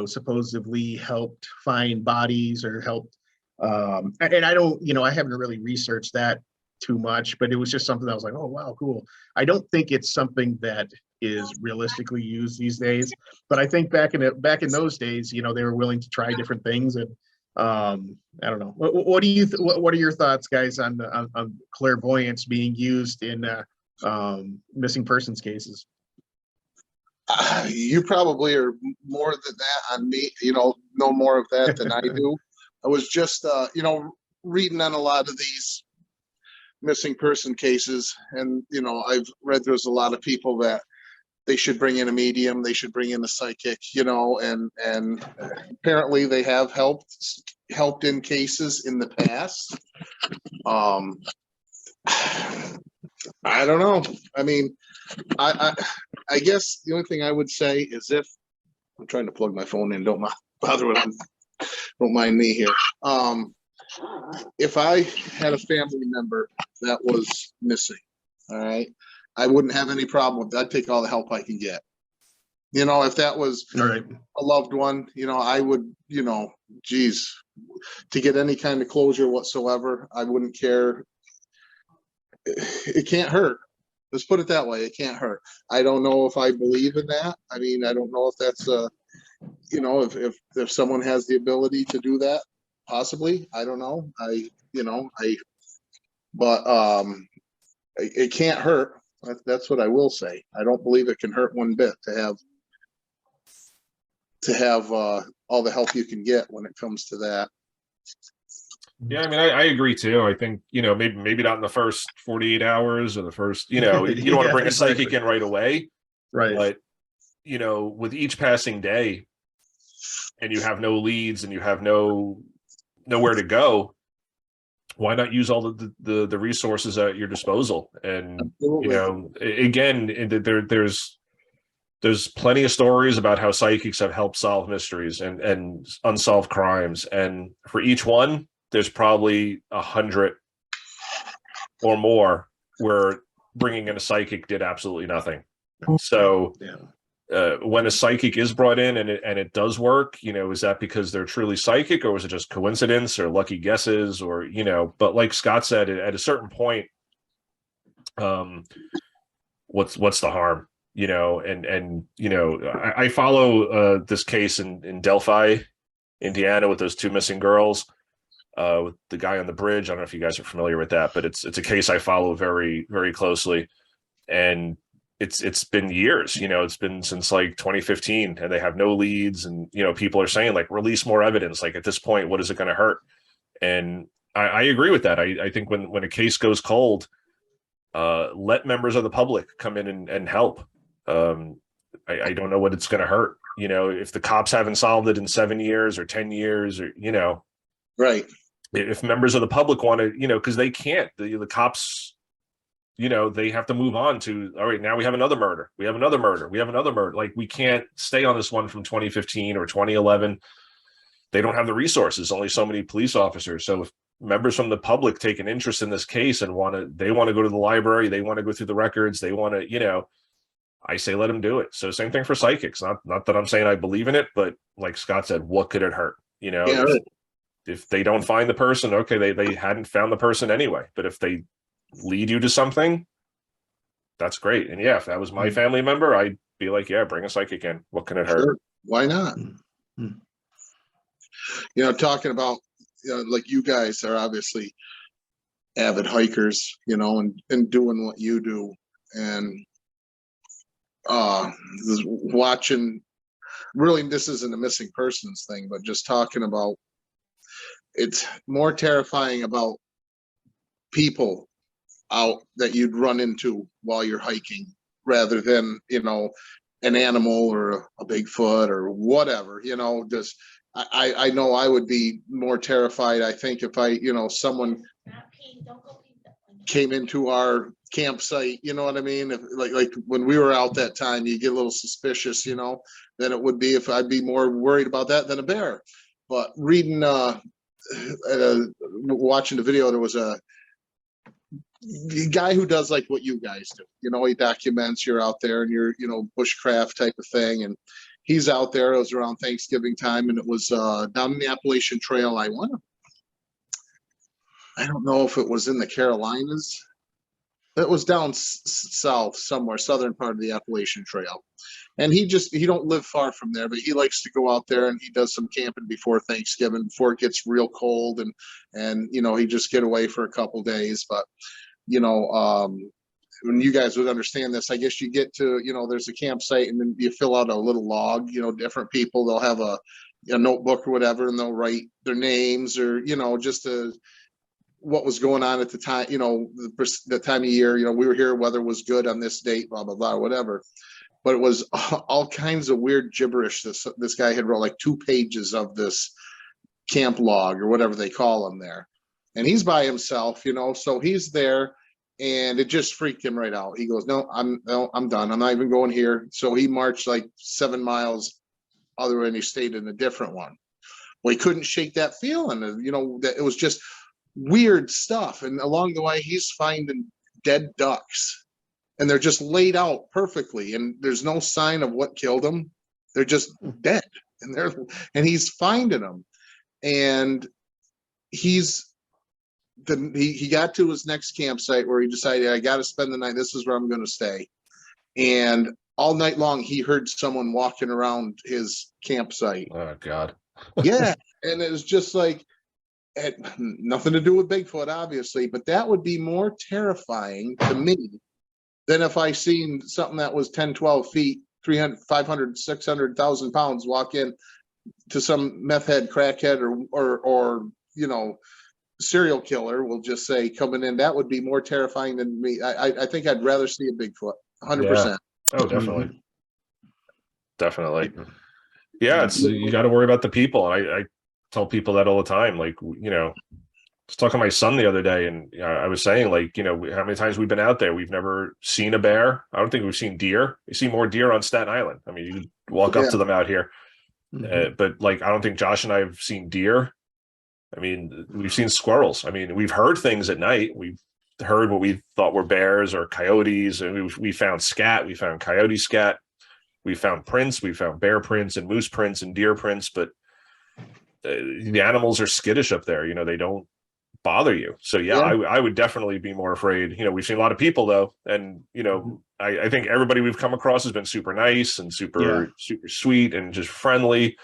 supposedly helped find bodies or helped. And I don't, I haven't really researched that too much, but it was just something that I was like, oh wow, cool. I don't think it's something that is realistically used these days, but I think back in those days, they were willing to try different things. And I don't know. What do you? What are your thoughts, guys, on clairvoyance being used in missing persons cases? You probably are more than that on me. Know more of that than I do. I was just, reading on a lot of these missing person cases, and I've read there's a lot of people that they should bring in a medium, they should bring in a psychic, and apparently they have helped in cases in the past. I don't know. I mean, I guess the only thing I would say is, if I'm trying to plug my phone in, don't mind me here. If I had a family member that was missing, all right, I wouldn't have any problem with that. I'd take all the help I can get. If that was a loved one, I would, to get any kind of closure whatsoever, I wouldn't care. It can't hurt. Let's put it that way. It can't hurt. I don't know if I believe in that. I mean, I don't know if that's you know, if someone has the ability to do that, possibly. I don't know. But it can't hurt. That's what I will say. I don't believe it can hurt one bit to have all the help you can get when it comes to that. Yeah, I mean, I agree too. I think, you know, maybe not in the first 48 hours or the first, you know, you don't want to bring a psychic in right away. Right. But, you know, with each passing day and you have no leads and you have nowhere to go, why not use all the resources at your disposal? And, Absolutely. you know, again, there's plenty of stories about how psychics have helped solve mysteries and unsolved crimes. And for each one, there's probably 100 or more where bringing in a psychic did absolutely nothing. So when a psychic is brought in and it does work, you know, is that because they're truly psychic, or was it just coincidence or lucky guesses, or, you know? But like Scott said, at a certain point, what's the harm? You know, and you know, I follow this case in Delphi, Indiana, with those 2 missing girls. With the guy on the bridge. I don't know if you guys are familiar with that, but it's a case I follow very, very closely. And it's been years, you know, it's been since like 2015, and they have no leads. And, you know, people are saying, like, release more evidence. Like, at this point, what is it going to hurt? And I agree with that. I think when a case goes cold, let members of the public come in and help. I don't know what it's going to hurt. You know, if the cops haven't solved it in 7 years or 10 years, or, you know, Right. If members of the public want to, you know, because they can't, the cops, you know, they have to move on to, all right, now we have another murder. We have another murder. We have another murder. Like, we can't stay on this one from 2015 or 2011. They don't have the resources, only so many police officers. So if members from the public take an interest in this case and they want to go to the library, they want to go through the records, they want to, you know, I say, let them do it. So same thing for psychics. Not that I'm saying I believe in it, but like Scott said, what could it hurt? You know, Yeah, if they don't find the person, okay, they hadn't found the person anyway. But if they lead you to something, that's great. And yeah, if that was my family member, I'd be like, yeah, bring a psychic in. What can it hurt? sure. Why not? You know, talking about, you know, like, you guys are obviously avid hikers, you know, and doing what you do, and watching, really, this isn't a missing persons thing, but just talking about, it's more terrifying about people out that you'd run into while you're hiking, rather than, you know, an animal or a Bigfoot or whatever, you know. Just I know I would be more terrified, I think, if you know, someone came into our campsite, you know what I mean? If like when we were out that time, you get a little suspicious, you know, than it would be if I'd be more worried about that than a bear. But reading watching the video, there was a guy who does like what you guys do. You know, he documents, you're out there and you're, you know, bushcraft type of thing. And he's out there. It was around Thanksgiving time, and it was down the Appalachian Trail. I don't know if it was in the Carolinas. It was down south somewhere, southern part of the Appalachian Trail. And he don't live far from there, but he likes to go out there and he does some camping before Thanksgiving, before it gets real cold, and you know, he just get away for a couple days. But you know, when you guys would understand this, I guess you get to, you know, there's a campsite, and then you fill out a little log. You know, different people, they'll have a notebook or whatever, and they'll write their names, or, you know, just what was going on at the time, you know, the time of year, you know, we were here, weather was good on this date, blah, blah, blah, whatever. But it was all kinds of weird gibberish. This guy had wrote like 2 pages of this camp log, or whatever they call them there. And he's by himself, you know, so he's there, and it just freaked him right out. He goes, no, I'm done. I'm not even going here. So he marched like 7 miles other way, and he stayed in a different one. Well, he couldn't shake that feeling, you know, that it was just weird stuff. And along the way, he's finding dead ducks, and they're just laid out perfectly, and there's no sign of what killed them. They're just dead, and he's finding them, and he's he got to his next campsite where he decided, I got to spend the night. This is where I'm going to stay. And all night long, he heard someone walking around his campsite. Oh God. Yeah. And it was just like, it had nothing to do with Bigfoot, obviously, but that would be more terrifying to me than if I seen something that was 10, 12 feet, 300, 500, 600,000 pounds walk in to some meth head, crackhead, or you know, serial killer, we'll just say, coming in. That would be more terrifying than me. I think I'd rather see a Bigfoot, 100%. Oh, definitely. Definitely. Yeah, it's, you got to worry about the people. I tell people that all the time. Like, you know, I was talking to my son the other day, and I was saying, like, you know, how many times we've been out there, we've never seen a bear. I don't think we've seen deer. You see more deer on Staten Island. I mean, you walk up to them out here. But like, I don't think Josh and I have seen deer. I mean, we've seen squirrels. I mean, we've heard things at night. We've heard what we thought were bears or coyotes, and we found scat. We found coyote scat. We found prints. We found bear prints and moose prints and deer prints. But the animals are skittish up there. You know, they don't bother you. So yeah, I would definitely be more afraid. You know, we've seen a lot of people though, and you know, I think everybody we've come across has been super nice and super sweet and just friendly.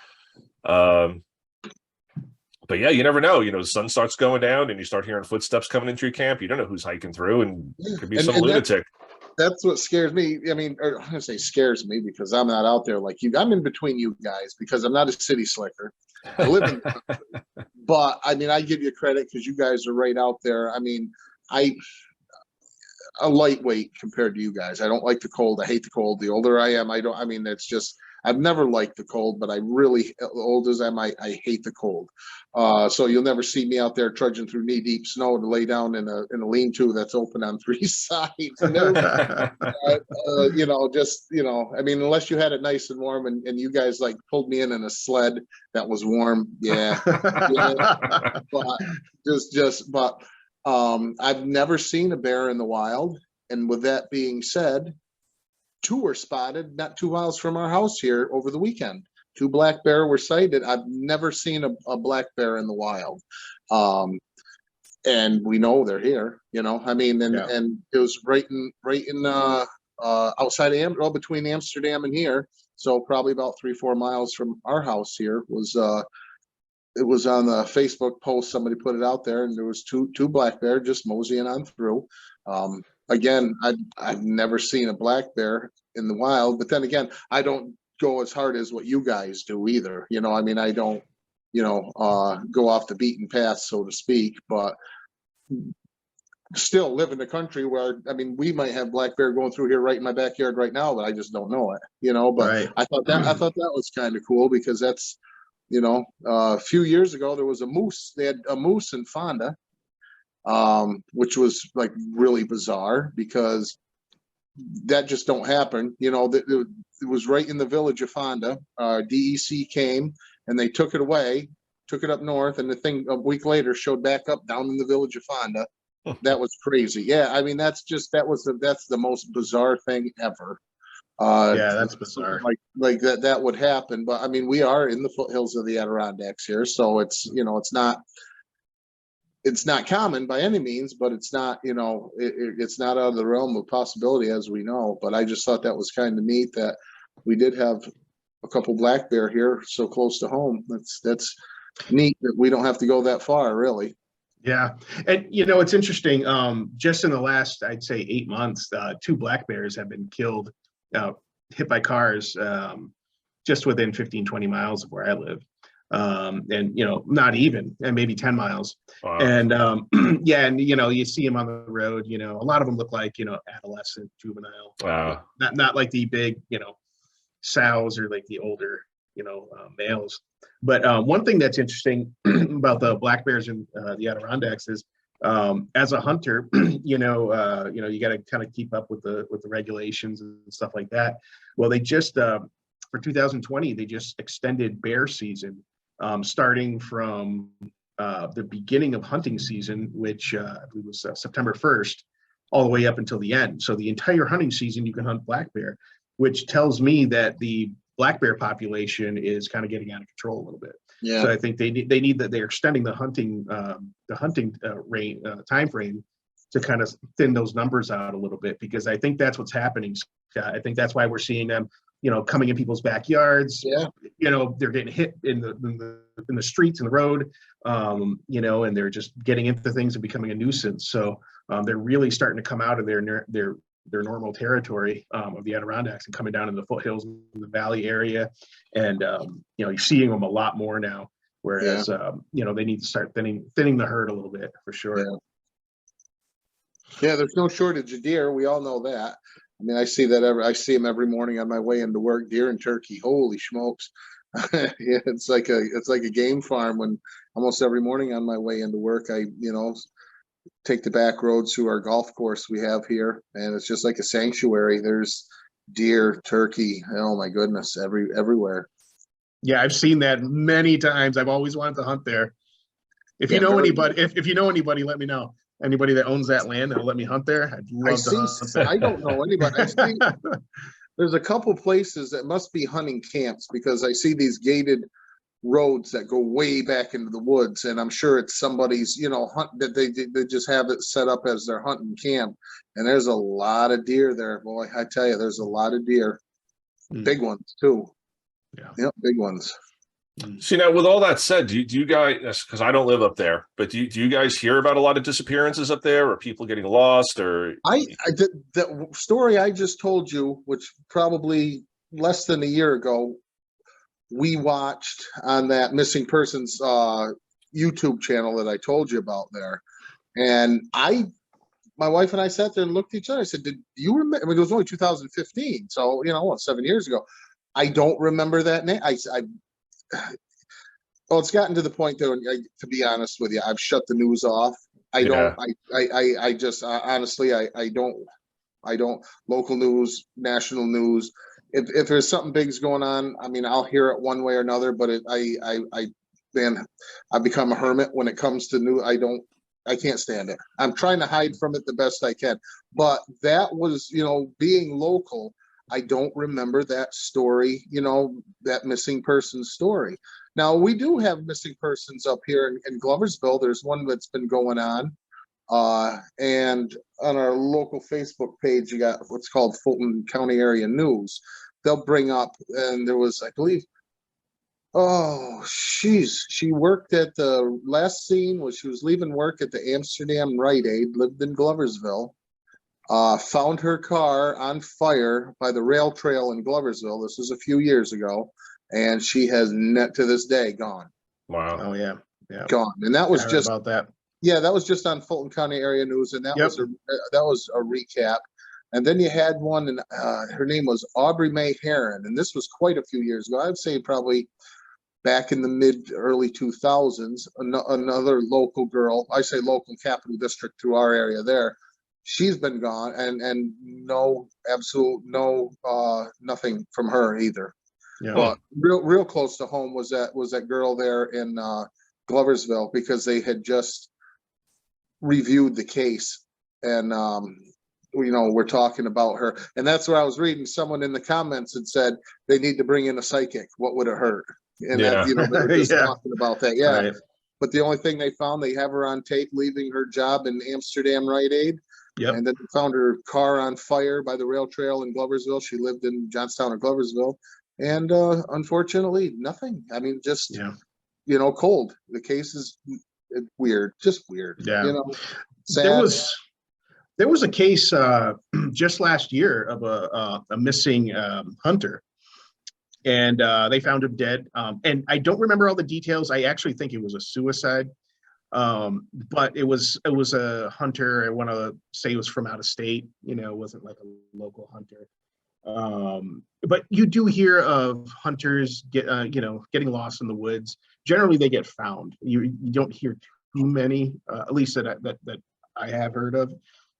But yeah, you never know. You know, the sun starts going down and you start hearing footsteps coming into your camp. You don't know who's hiking through, and it could be some lunatic. That's what scares me. I mean, I'm gonna say scares me because I'm not out there like you. I'm in between you guys because I'm not a city slicker. I live in the country. But I mean, I give you credit because you guys are right out there. I mean, a lightweight compared to you guys. I don't like the cold. I hate the cold. The older I am, I mean, it's just, I've never liked the cold, but I really, old as I am, I hate the cold. So you'll never see me out there trudging through knee-deep snow to lay down in a lean-to that's open on 3 sides. You know, just, you know, I mean, unless you had it nice and warm, and you guys like pulled me in a sled that was warm. Yeah. But I've never seen a bear in the wild. And with that being said, 2 were spotted not 2 miles from our house here over the weekend. 2 black bear were sighted. I've never seen a black bear in the wild. And we know they're here, you know, I mean, and it was right in outside of between Amsterdam and here. So probably about 3-4 miles from our house here was, it was on the Facebook post. Somebody put it out there, and there was two black bear just moseying on through. Again, I've never seen a black bear in the wild, but then again, I don't go as hard as what you guys do either. You know, I mean, I don't, you know, go off the beaten path, so to speak, but still live in the country where, I mean, we might have black bear going through here right in my backyard right now, but I just don't know it, you know, but I thought that was kind of cool because that's, you know, a few years ago, there was a moose. They had a moose in Fonda, which was like really bizarre because that just don't happen. You know, it was right in the village of Fonda. DEC came and they took it away, took it up north, and the thing a week later showed back up down in the village of Fonda. That was crazy. Yeah, I mean, that's the most bizarre thing ever. Yeah, that's bizarre. Like that would happen, but I mean, we are in the foothills of the Adirondacks here, so it's, you know, it's not common by any means, but it's not, you know, it's not out of the realm of possibility, as we know. But I just thought that was kind of neat that we did have a couple black bear here so close to home. That's neat that we don't have to go that far, really. Yeah. And, you know, it's interesting. Just in the last, I'd say 8 months, 2 black bears have been killed, hit by cars, just within 15-20 miles of where I live. And, you know, not even, and maybe 10 miles. Wow. And, yeah. And, you know, you see them on the road, you know, a lot of them look like, you know, adolescent, juvenile, wow. Not like the big, you know, sows or like the older, you know, males. But one thing that's interesting about the black bears in the Adirondacks is, as a hunter, you know, you got to kind of keep up with the regulations and stuff like that. Well, they just for 2020, they just extended bear season, starting from the beginning of hunting season, which I believe was September 1st, all the way up until the end. So the entire hunting season, you can hunt black bear, which tells me that the black bear population is kind of getting out of control a little bit. Yeah. So I think they need that they're extending the hunting time frame to kind of thin those numbers out a little bit, because I think that's what's happening. I think that's why we're seeing them, coming in people's backyards. Yeah. They're getting hit in the streets and the road, and they're just getting into things and becoming a nuisance. So they're really starting to come out of their normal territory of the Adirondacks and coming down in the foothills in the valley area. And, you're seeing them a lot more now, whereas, they need to start thinning the herd a little bit for sure. Yeah, there's no shortage of deer. We all know that. I mean, I see them every morning on my way into work, deer and turkey. Holy smokes. Yeah, it's like a game farm. When almost every morning on my way into work, I, take the back roads to our golf course we have here, and it's just like a sanctuary. There's deer, turkey. Oh my goodness, everywhere. Yeah, I've seen that many times. I've always wanted to hunt there. If you know anybody, if you know anybody, let me know. Anybody that owns that land that'll let me hunt there, I'd love to hunt there. I don't know anybody. I see there's a couple places that must be hunting camps, because I see these gated roads that go way back into the woods, and I'm sure it's somebody's hunt that they just have it set up as their hunting camp. And there's a lot of deer there, boy. I tell you, there's a lot of deer. Big ones too. Yeah, big ones. See, now with all that said, do you guys, because I don't live up there, but do you guys hear about a lot of disappearances up there, or people getting lost, or the story I just told you, which probably less than a year ago, we watched on that missing persons YouTube channel that I told you about there. And my wife and I sat there and looked at each other. I said, did you remember? I mean, it was only 2015. So, 7 years ago. I don't remember that name. Well, it's gotten to the point though, to be honest with you, I've shut the news off. I just honestly, I don't local news, national news. If there's something big's going on, I mean, I'll hear it one way or another, but I've become a hermit when it comes to news. I can't stand it. I'm trying to hide from it the best I can. But that was, being local, I don't remember that story, that missing person story. Now, we do have missing persons up here in Gloversville. There's one that's been going on. And on our local Facebook page, you got what's called Fulton County Area News. They'll bring up, and there was, I believe, she worked at the last scene was she was leaving work at the Amsterdam Rite Aid, lived in Gloversville, found her car on fire by the rail trail in Gloversville. This was a few years ago, and she has to this day gone. Wow. Oh yeah. Gone. And that was just about that. Yeah, that was just on Fulton County Area News, and that was a recap. And then you had one, and her name was Aubrey Mae Heron, and this was quite a few years ago. I'd say probably back in the early 2000s. Another local girl, I say local, Capital District to our area there. She's been gone, and nothing from her either. Yeah. But real close to home was that girl there in Gloversville, because they had just reviewed the case, and we're talking about her, and that's where I was reading. Someone in the comments had said they need to bring in a psychic. What would it hurt? And they were just talking about that. Yeah. Right. But the only thing they found, they have her on tape leaving her job in Amsterdam Rite Aid. Yep. And then they found her car on fire by the rail trail in Gloversville. She lived in Johnstown or Gloversville. And unfortunately, nothing. I mean, just, cold. The case is weird, just weird. Yeah. Sad. There was a case just last year of a missing hunter. And they found him dead. And I don't remember all the details. I actually think it was a suicide. But it was a hunter. I want to say it was from out of state. It wasn't like a local hunter. But you do hear of hunters getting lost in the woods. Generally, they get found. You don't hear too many, at least that I have heard of,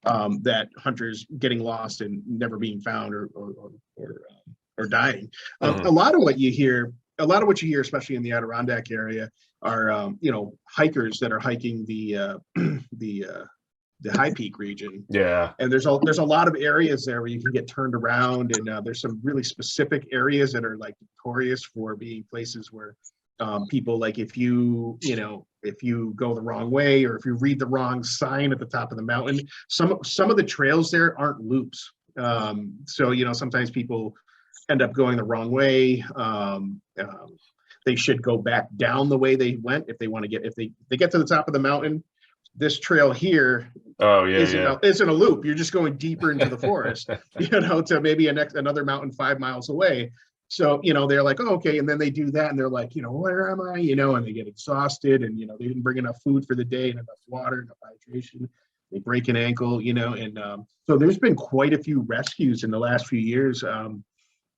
that hunters getting lost and never being found or dying. A lot of what you hear, especially in the Adirondack area, are hikers that are hiking the High Peak region. Yeah. And there's a lot of areas there where you can get turned around, and there's some really specific areas that are like notorious for being places where people, like, if you go the wrong way, or if you read the wrong sign at the top of the mountain, some of the trails there aren't loops. So sometimes people end up going the wrong way. They should go back down the way they went if they want to get, if they get to the top of the mountain. This trail here isn't a loop. You're just going deeper into the forest, to maybe another mountain 5 miles away. So, they're like, oh, okay. And then they do that and they're like, where am I? And they get exhausted, and, they didn't bring enough food for the day and enough water, enough hydration. They break an ankle, and so there's been quite a few rescues in the last few years.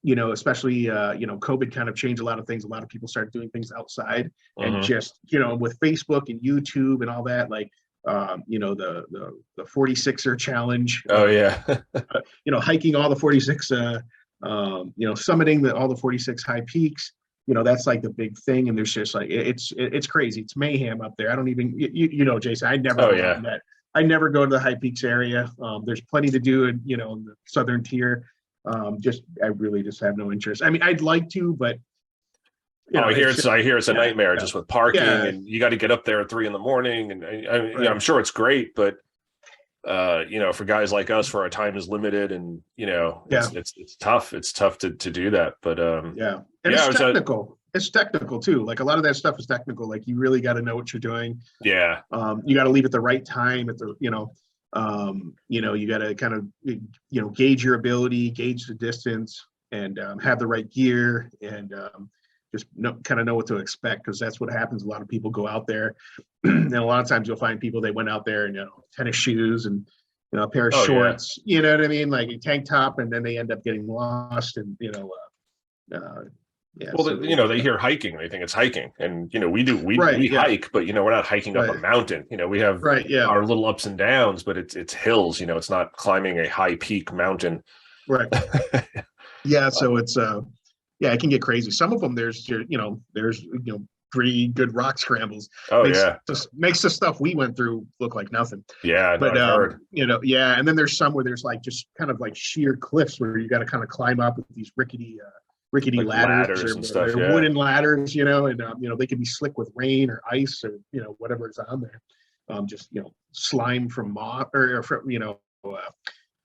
Especially, COVID kind of changed a lot of things. A lot of people started doing things outside, and just, with Facebook and YouTube and all that, like, the 46er challenge. Oh yeah. Hiking all the 46, summiting all the 46 high peaks. That's like the big thing. And there's just like, it's crazy. It's mayhem up there. I don't even, Jason, I never that. I never go to the high peaks area. There's plenty to do in the southern tier. I really just have no interest. I mean, I'd like to, but I hear it's a nightmare just with parking, and you got to get up there at 3 a.m. And I'm sure it's great, but for guys like us, where our time is limited, and it's tough. It's tough to do that. But it's technical. It's technical too. Like, a lot of that stuff is technical. Like, you really got to know what you're doing. Yeah. You got to leave at the right time at the you got to kind of gauge your ability, gauge the distance, and have the right gear, and just kind of know what to expect, because that's what happens. A lot of people go out there, and a lot of times you'll find people, they went out there in tennis shoes and a pair of shorts, you know what I mean, like a tank top, and then they end up getting lost, and they hear hiking, they think it's hiking, and we hike, but we're not hiking up a mountain. We have our little ups and downs, but it's hills. It's not climbing a high peak mountain. Right. So it's it can get crazy. Some of them, there's pretty good rock scrambles. Makes the stuff we went through look like nothing. But and then there's some where there's like just kind of like sheer cliffs where you got to kind of climb up with these rickety like ladders and stuff, wooden ladders, and they can be slick with rain or ice or whatever is on there. Just slime from moss, or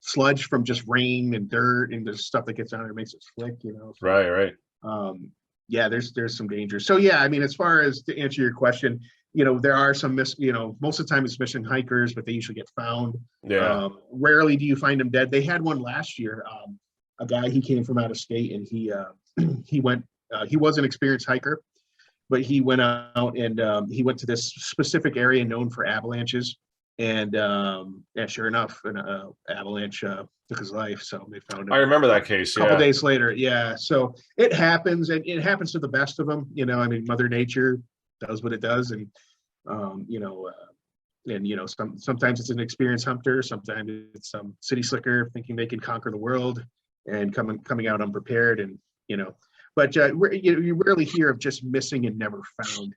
sludge from just rain and dirt, and the stuff that gets on there makes it slick, So, right. There's some danger. So I mean, as far as to answer your question, there are some most of the time it's missing hikers, but they usually get found. Rarely do you find them dead. They had one last year. A guy, he came from out of state, and he went. He was an experienced hiker, but he went out and he went to this specific area known for avalanches. And sure enough, an avalanche took his life. So they found him. I remember that case. A couple days later. So it happens, and it happens to the best of them. I mean, Mother Nature does what it does, and sometimes it's an experienced hunter, sometimes it's some city slicker thinking they can conquer the world and coming out unprepared, and but you rarely hear of just missing and never found.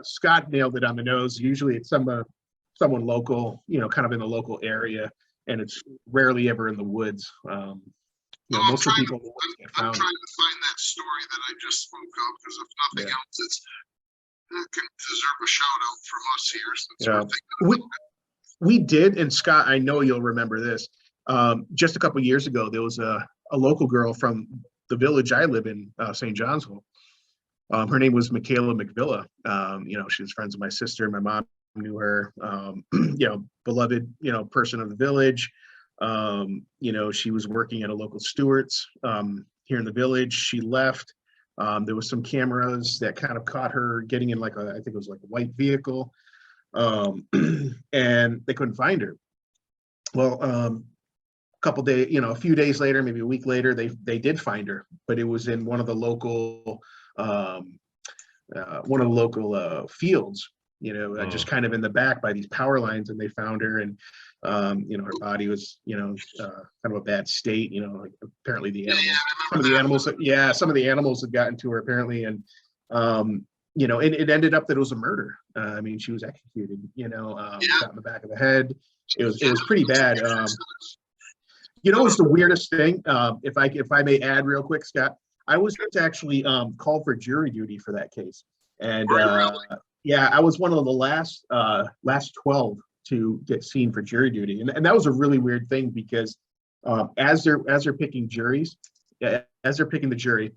Scott nailed it on the nose. Usually it's someone local, kind of in the local area, and it's rarely ever in the woods. Most of the people get found. I'm trying to find that story that I just spoke of, because if nothing else, it can deserve a shout out from us here. Since we did, and Scott, I know you'll remember this. Just a couple years ago, there was a local girl from the village I live in, St. Johnsville. Her name was Michaela McVilla. She was friends with my sister. My mom knew her. Beloved, person of the village. She was working at a local Stewart's here in the village. She left. There was some cameras that kind of caught her getting in I think it was like a white vehicle, and they couldn't find her. Well, a few days later, maybe a week later, they did find her, but it was in one of the local fields, just kind of in the back by these power lines, and they found her, and her body was kind of a bad state, like apparently some of the animals had gotten to her apparently, and you know, and it ended up that it was a murder. I mean, she was executed, you know, shot in the back of the head. It was pretty bad. You know, it's the weirdest thing. If I may add real quick, Scott, I was actually called for jury duty for that case, and yeah, I was one of the last 12 to get seen for jury duty, and that was a really weird thing because as they're picking juries, as they're picking the jury,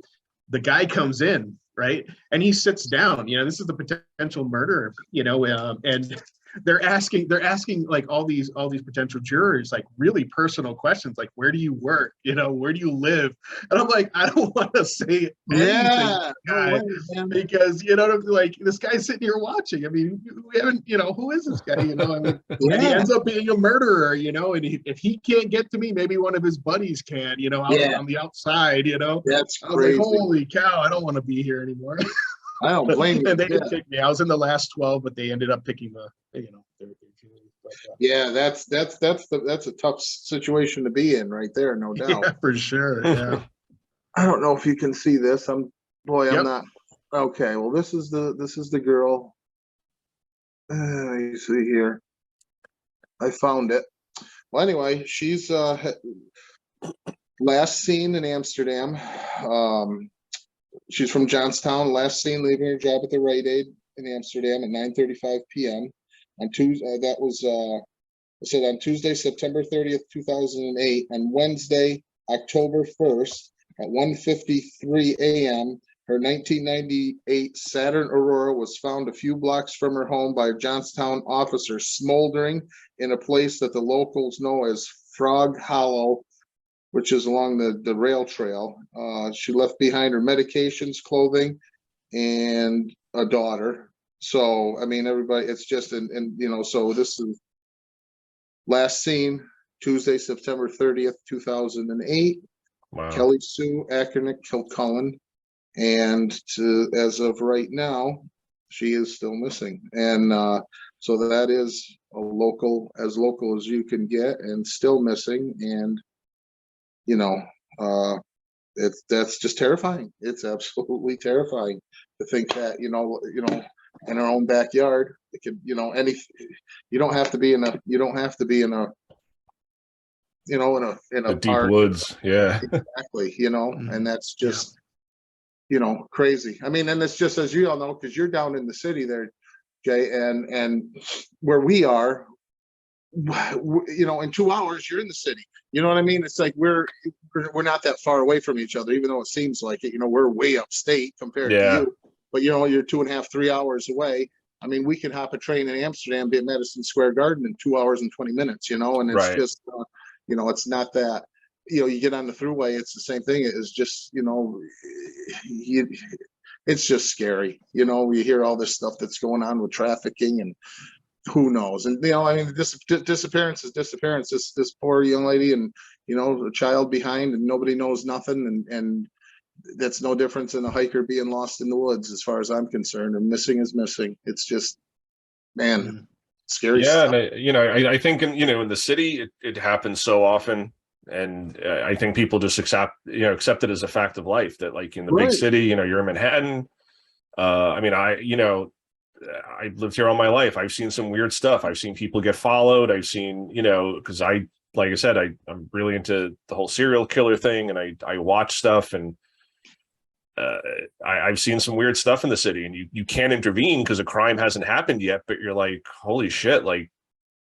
the guy comes in, right, and he sits down. You know, this is the potential murderer, you know, and they're asking like all these potential jurors like really personal questions, like where do you work, you know, where do you live, and I'm like, I don't want to say anything, guy, because you know, like this guy's sitting here watching. I mean, we haven't, you know, who is this guy, you know? I mean, and he ends up being a murderer, you know, and if he can't get to me, maybe one of his buddies can, you know, out on the outside, you know. That's I was crazy. like, holy cow, I don't want to be here anymore. I don't blame you. And they didn't pick me. I was in the last 12, but they ended up picking the, you know, their jury. But, yeah, that's a tough situation to be in right there, no doubt. Yeah, for sure. Yeah. I don't know if you can see this. I'm Yep. not. Okay, well, this is the girl. You see here. I found it. Well, anyway, she's last seen in Amsterdam. She's from Johnstown. Last seen leaving her job at the Rite Aid in Amsterdam at 9:35 p.m. on Tuesday. That was I said on Tuesday, September 30th, 2008. On Wednesday, October 1st at 1:53 a.m. Her 1998 Saturn Aurora was found a few blocks from her home by a Johnstown officer, smoldering in a place that the locals know as Frog Hollow, which is along the rail trail. She left behind her medications, clothing, and a daughter. So, I mean, everybody, it's just, and you know, so this is last seen Tuesday, September 30th, 2008. Wow. Kelly Sue Ackernick Kilcullen. And as of right now, she is still missing. And so that is as local as you can get, and still missing. And you know, that's just terrifying. It's absolutely terrifying to think that, you know, in our own backyard, it could, you know, you don't have to be in a The deep park. woods. Yeah. Exactly. You know, and that's just, you know, crazy. I mean, and it's just, as you all know, because you're down in the city there, Jay, and where we are, you know, in 2 hours you're in the city. You know what I mean? It's like we're not that far away from each other, even though it seems like it. You know, we're way upstate compared to you, but you know, you're 2.5, 3 hours away. I mean, we can hop a train in Amsterdam, be at Madison Square Garden in 2 hours and 20 minutes. You know, and it's just, you know, it's not that. You know, you get on the thruway, it's the same thing. It's just, you know, it's just scary. You know, you hear all this stuff that's going on with trafficking and who knows. And, you know, I mean, this disappearance. This poor young lady and, you know, a child behind, and nobody knows nothing. And that's no difference than a hiker being lost in the woods, as far as I'm concerned. And missing is missing. It's just, man, scary stuff. And you know, I think in the city it happens so often. And I think people just accept it as a fact of life that, like, in the big city, you know, you're in Manhattan. I mean, I've lived here all my life. I've seen some weird stuff. I've seen people get followed. I've seen, you know, because like I said, I'm really into the whole serial killer thing, and I watch stuff, and I've seen some weird stuff in the city, and you can't intervene because a crime hasn't happened yet, but you're like, holy shit, like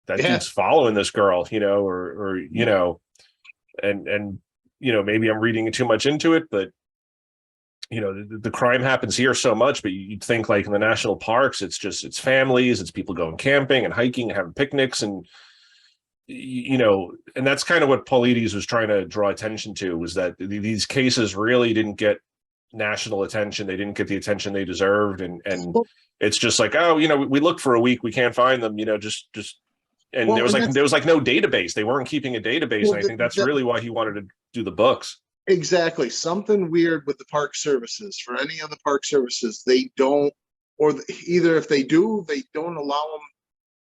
that dude's following this girl, you know, or you know. And you know, maybe I'm reading too much into it, but you know, the crime happens here so much. But you'd think, like, in the national parks, it's families, it's people going camping and hiking and having picnics, and you know, and that's kind of what Paulides was trying to draw attention to, was that these cases really didn't get national attention. They didn't get the attention they deserved, and it's just like, oh, you know, we looked for a week, we can't find them, you know, just. And there was like no database. They weren't keeping a database. And I think that's really why he wanted to do the books. Exactly. Something weird with the park services. For any of the park services, they don't, or either if they do, they don't allow them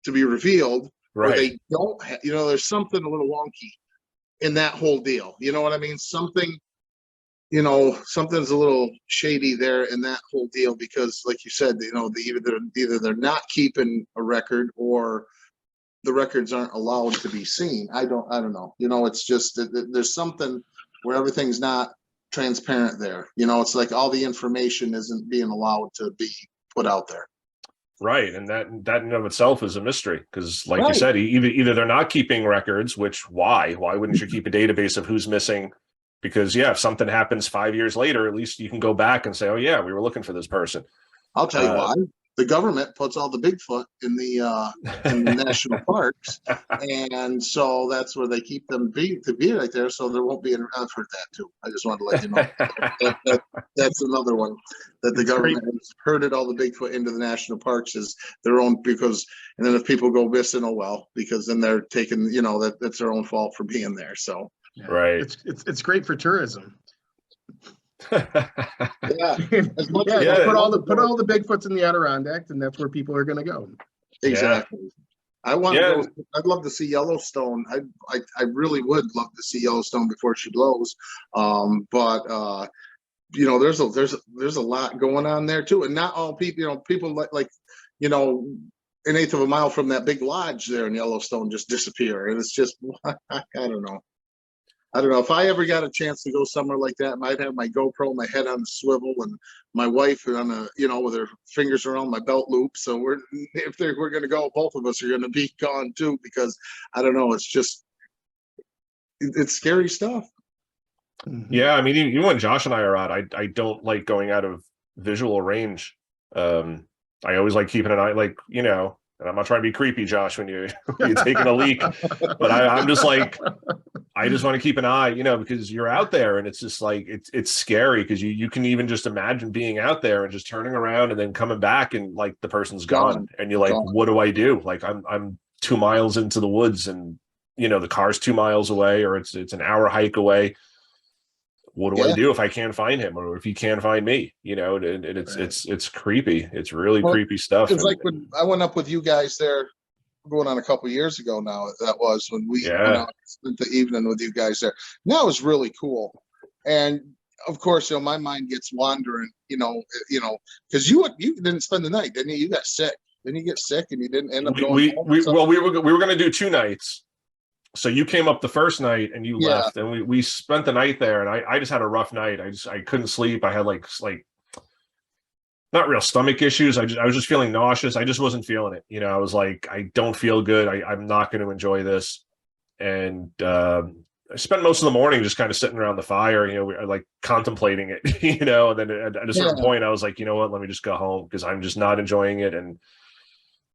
to be revealed, or they don't, you know, there's something a little wonky in that whole deal. You know what I mean? Something something's a little shady there in that whole deal, because like you said, either they're not keeping a record, or the records aren't allowed to be seen. I don't know. It's just there's something where everything's not transparent there. It's like all the information isn't being allowed to be put out there. Right, and that in and of itself is a mystery, because like you Right. said, either they're not keeping records, which why wouldn't you keep a database of who's missing? Because if something happens 5 years later, at least you can go back and say, oh yeah, we were looking for this person. I'll tell you why. The government puts all the Bigfoot in the national parks, and so that's where they keep them to be right there. So there won't be an. I've heard that too. I just wanted to let you know that's another one that the government has herded all the Bigfoot into the national parks is their own, and then if people go missing, oh well, because then they're taking that's their own fault for being there. So right, it's great for tourism. Yeah, put all the Bigfoots in the Adirondacks, and that's where people are going to go. Exactly. Yeah. I'd love to see Yellowstone. I really would love to see Yellowstone before she blows. But there's a lot going on there too, and not all people. People like an eighth of a mile from that big lodge there in Yellowstone just disappear, and it's just I don't know. If I ever got a chance to go somewhere like that, I'd have my GoPro, my head on the swivel, and my wife on with her fingers around my belt loop. So we're going to go, both of us are going to be gone too, because I don't know. It's just, it's scary stuff. Yeah. I mean, even when Josh and I are out, I don't like going out of visual range. I always like keeping an eye, and I'm not trying to be creepy, Josh, when you're taking a leak, but I'm just like, I just want to keep an eye, because you're out there, and it's just like, it's scary, because you can even just imagine being out there and just turning around and then coming back and like the person's gone. And you're like, what do I do? Like I'm 2 miles into the woods, and the car's 2 miles away, or it's an hour hike away. What do I do if I can't find him, or if he can't find me? And it's creepy. It's really creepy stuff. It's like when I went up with you guys there, going on a couple years ago now. That was when we went out, spent the evening with you guys there. That was really cool. And of course, my mind gets wandering. Because you didn't spend the night, didn't you? You got sick. Didn't you get sick and you didn't end up going? We were going to do 2 nights. So you came up the first night and you left, and we spent the night there, and I just had a rough night. I couldn't sleep. I had like not real stomach issues. I was just feeling nauseous. I just wasn't feeling it. I was like, I don't feel good. I'm not going to enjoy this. And I spent most of the morning just kind of sitting around the fire, like contemplating it, and then at a certain point I was like, you know what, let me just go home, because I'm just not enjoying it. And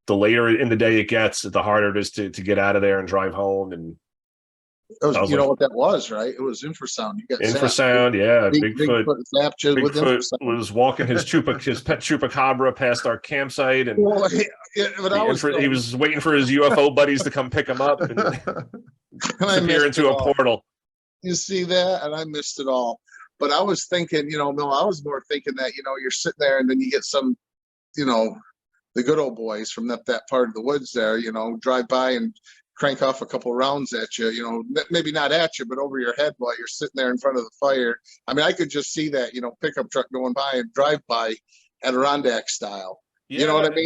the later in the day it gets, the harder it is to get out of there and drive home. And what that was, right? It was infrasound. You got infrasound, yeah. Bigfoot Bigfoot was walking his pet chupacabra past our campsite, and he was waiting for his UFO buddies to come pick him up and disappear into a portal. You see that? And I missed it all. But I was thinking, I was more thinking that, you're sitting there and then you get some, the good old boys from that part of the woods there, drive by and crank off a couple rounds at you, maybe not at you, but over your head while you're sitting there in front of the fire. I mean, I could just see that, pickup truck going by and drive by Adirondack style. You know what I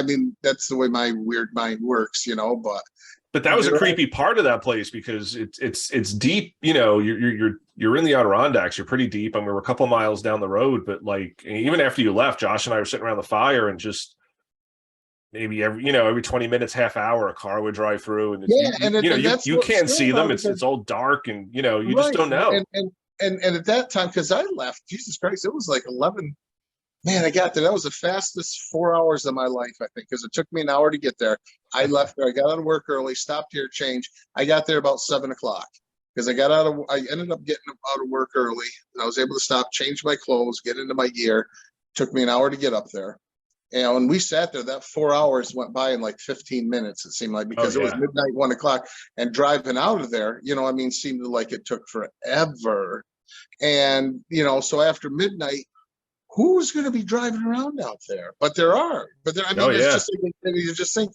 mean? That's the way my weird mind works, but that was a creepy part of that place, because it's deep, you're in the Adirondacks, you're pretty deep. I mean, we're a couple miles down the road, but like, even after you left, Josh and I were sitting around the fire, and just maybe every 20 minutes, half hour, a car would drive through, and you can't see them. It's all dark, and you just don't know. And at that time, because I left, Jesus Christ, it was like 11. Man, I got there. That was the fastest 4 hours of my life, I think, because it took me an hour to get there. I left there. I got out of work early, stopped here, change. I got there about 7 o'clock, because I ended up getting out of work early. And I was able to stop, change my clothes, get into my gear. Took me an hour to get up there. And when we sat there, that 4 hours went by in like 15 minutes, it seemed like, because it was midnight, 1 o'clock. And driving out of there, seemed like it took forever. And, you after midnight, who's going to be driving around out there? But there are. It's just like, you just think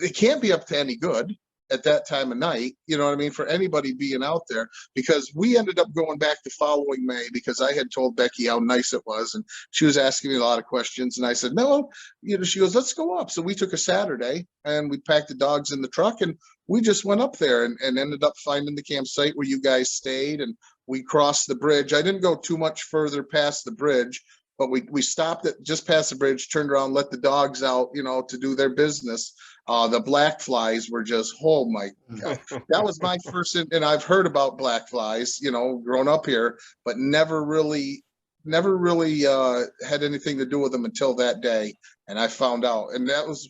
it can't be up to any good. at that time of night, you know what I mean, for anybody being out there, because we ended up going back the following May because I had told Becky how nice it was, and she was asking me a lot of questions, and I said, no, you know, she goes, let's go up. So we took a Saturday and we packed the dogs in the truck and we just went up there and ended up finding the campsite where you guys stayed, and we crossed the bridge. I didn't go too much further past the bridge, but we stopped at just past the bridge, turned around, let the dogs out, you know, to do their business. The black flies were just, oh my God. That was my first, and I've heard about black flies, you know, growing up here, but never really had anything to do with them until that day. And I found out, and that was,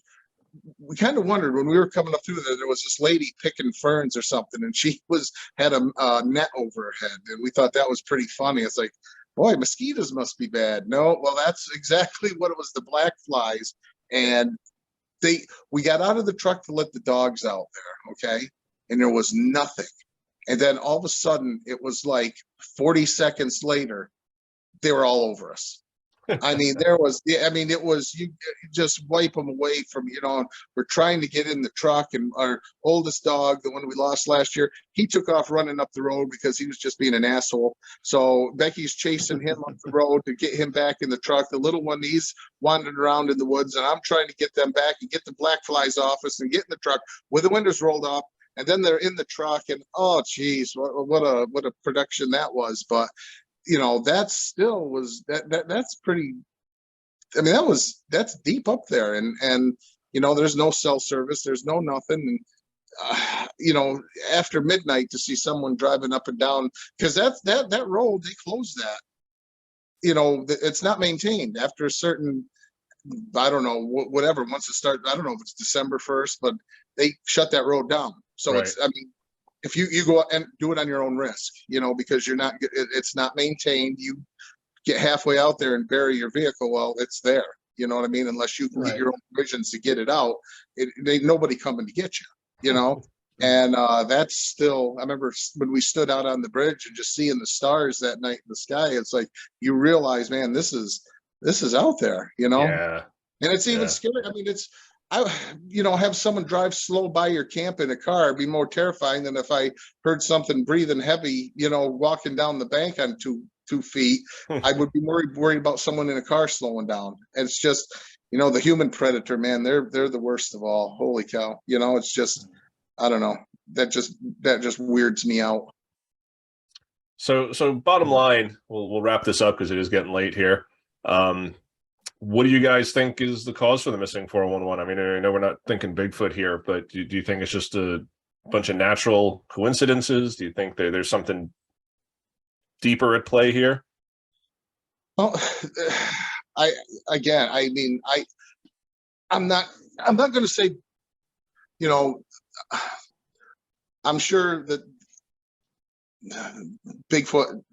we kind of wondered when we were coming up through there was this lady picking ferns or something, and she had a net over her head, and we thought that was pretty funny. It's like, boy, mosquitoes must be bad. No, well, that's exactly what it was, the black flies. And we got out of the truck to let the dogs out there, okay? And there was nothing. And then all of a sudden, it was like 40 seconds later, they were all over us. I mean, it was, you just wipe them away from, you know, we're trying to get in the truck, and our oldest dog, the one we lost last year, he took off running up the road because he was just being an asshole. So Becky's chasing him up the road to get him back in the truck. The little one, he's wandering around in the woods, and I'm trying to get them back and get the black flies off us and get in the truck with the windows rolled up. And then they're in the truck, and oh, geez, what a production that was. But you know, that still was that's pretty, I mean, that's deep up there, and you know, there's no cell service, there's no nothing. And you know, after midnight to see someone driving up and down, because that road, they closed that, you know, it's not maintained after a certain, I don't know, whatever, once it starts, I don't know if it's December 1st, but they shut that road down. So right. It's, I mean, if you go and do it on your own risk, you know, because it's not maintained. You get halfway out there and bury your vehicle, well, it's there. You know what I mean? Unless you can get your own provisions to get it out, ain't nobody coming to get you, you know? And that's still, I remember when we stood out on the bridge and just seeing the stars that night in the sky, it's like, you realize, man, this is out there, you know? Yeah. And it's even scary. I mean, you know, have someone drive slow by your camp in a car, it'd be more terrifying than if I heard something breathing heavy, you know, walking down the bank on two feet. I would be worried about someone in a car slowing down. And it's just, you know, the human predator, man, they're the worst of all. Holy cow. You know, it's just, I don't know. That just weirds me out. So bottom line, we'll wrap this up because it is getting late here. What do you guys think is the cause for the missing 411? I mean, I know we're not thinking Bigfoot here, but do you think it's just a bunch of natural coincidences? Do you think there's something deeper at play here? Well, I'm not going to say, you know, I'm sure that Bigfoot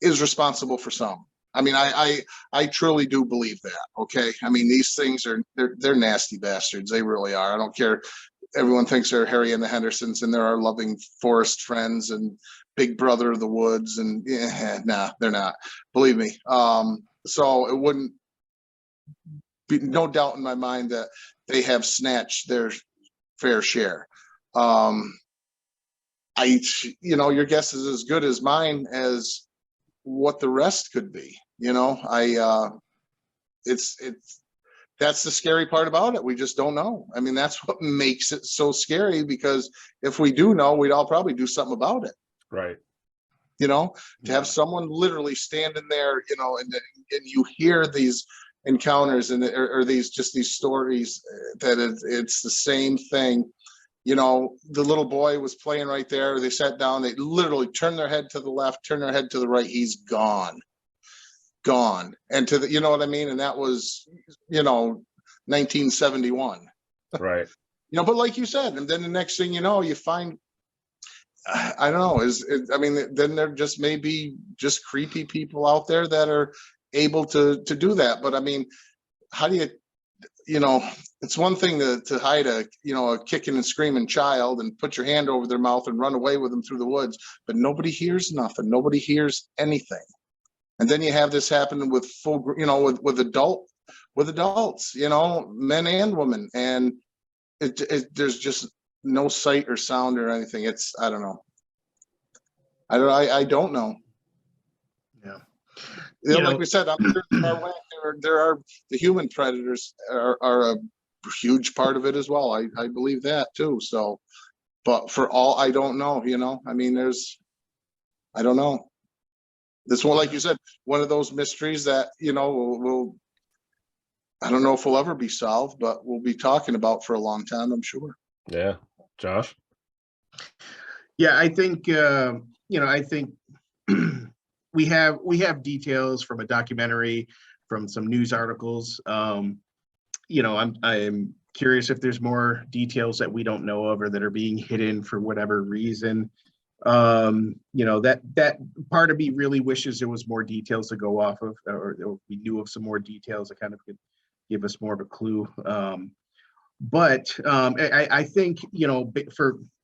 is responsible for some. I mean, I truly do believe that. Okay. I mean, these things they're nasty bastards. They really are. I don't care. Everyone thinks they're Harry and the Hendersons and they're our loving forest friends and big brother of the woods. And nah, they're not. Believe me. So it wouldn't be no doubt in my mind that they have snatched their fair share. You know, your guess is as good as mine as what the rest could be. You know, it's that's the scary part about it. We just don't know. I mean, that's what makes it so scary, because if we do know, we'd all probably do something about it. Right. You know, to have someone literally standing there, you know, and you hear these encounters or these stories that it's the same thing. You know, the little boy was playing right there. They sat down, they literally turned their head to the left, turned their head to the right. He's gone. And you know what I mean? And that was, you know, 1971. Right. You know, but like you said, and then the next thing you know, you find, I don't know, I mean, then there just may be just creepy people out there that are able to do that. But I mean, how do you know, it's one thing to hide a kicking and screaming child and put your hand over their mouth and run away with them through the woods, but nobody hears nothing. Nobody hears anything. And then you have this happening with with adults, you know, men and women. And there's just no sight or sound or anything. It's, I don't know. I don't know. Yeah. You know, like we said, I'm sure there are the human predators are a huge part of it as well. I believe that too. So, but for all, I don't know, you know, I mean, I don't know. This one, like you said, one of those mysteries that, you know, will I don't know if will ever be solved, but we'll be talking about for a long time, I'm sure. Yeah. Josh? Yeah, I think I think we have details from a documentary, from some news articles. I'm curious if there's more details that we don't know of or that are being hidden for whatever reason. That part of me really wishes there was more details to go off of, or we knew of some more details that kind of could give us more of a clue. I think,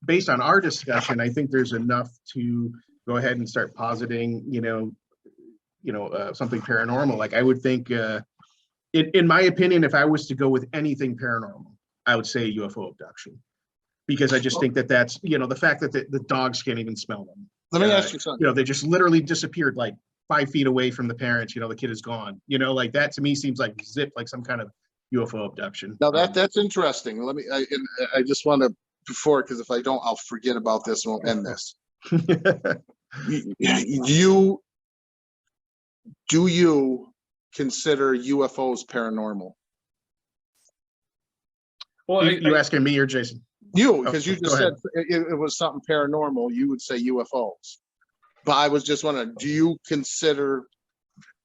based on our discussion, I think there's enough to go ahead and start positing, something paranormal. Like I would think, in my opinion, if I was to go with anything paranormal, I would say UFO abduction, because I just think that's, the fact that the dogs can't even smell them. Let me ask you something. They just literally disappeared like 5 feet away from the parents. The kid is gone. Like that to me seems like zip, like some kind of UFO abduction. Now that's interesting. I just want to, before, because if I don't, I'll forget about this and we'll end this. Do you consider UFOs paranormal? Well, you asking me or Jason? You, because you just said it was something paranormal, you would say UFOs. But I was just wondering, do you consider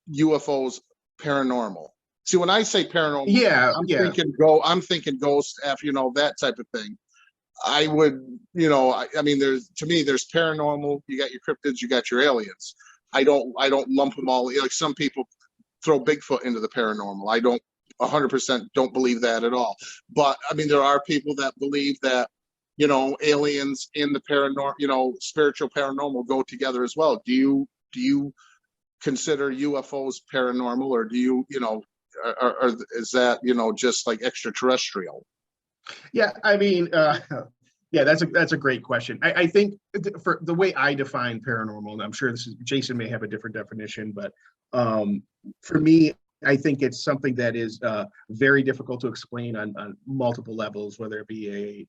UFOs paranormal? See, when I say paranormal, I'm thinking ghosts, that type of thing. I would, I mean, there's paranormal. You got your cryptids, you got your aliens. I don't lump them all. Like some people throw Bigfoot into the paranormal. I don't 100% don't believe that at all. But I mean, there are people that believe that, aliens in the paranormal, spiritual paranormal go together as well. Do you consider UFOs paranormal, or do you, or is that, just like extraterrestrial? Yeah, I mean, yeah, that's a great question. I think for the way I define paranormal, and I'm sure Jason may have a different definition, but for me, I think it's something that is very difficult to explain on multiple levels, whether it be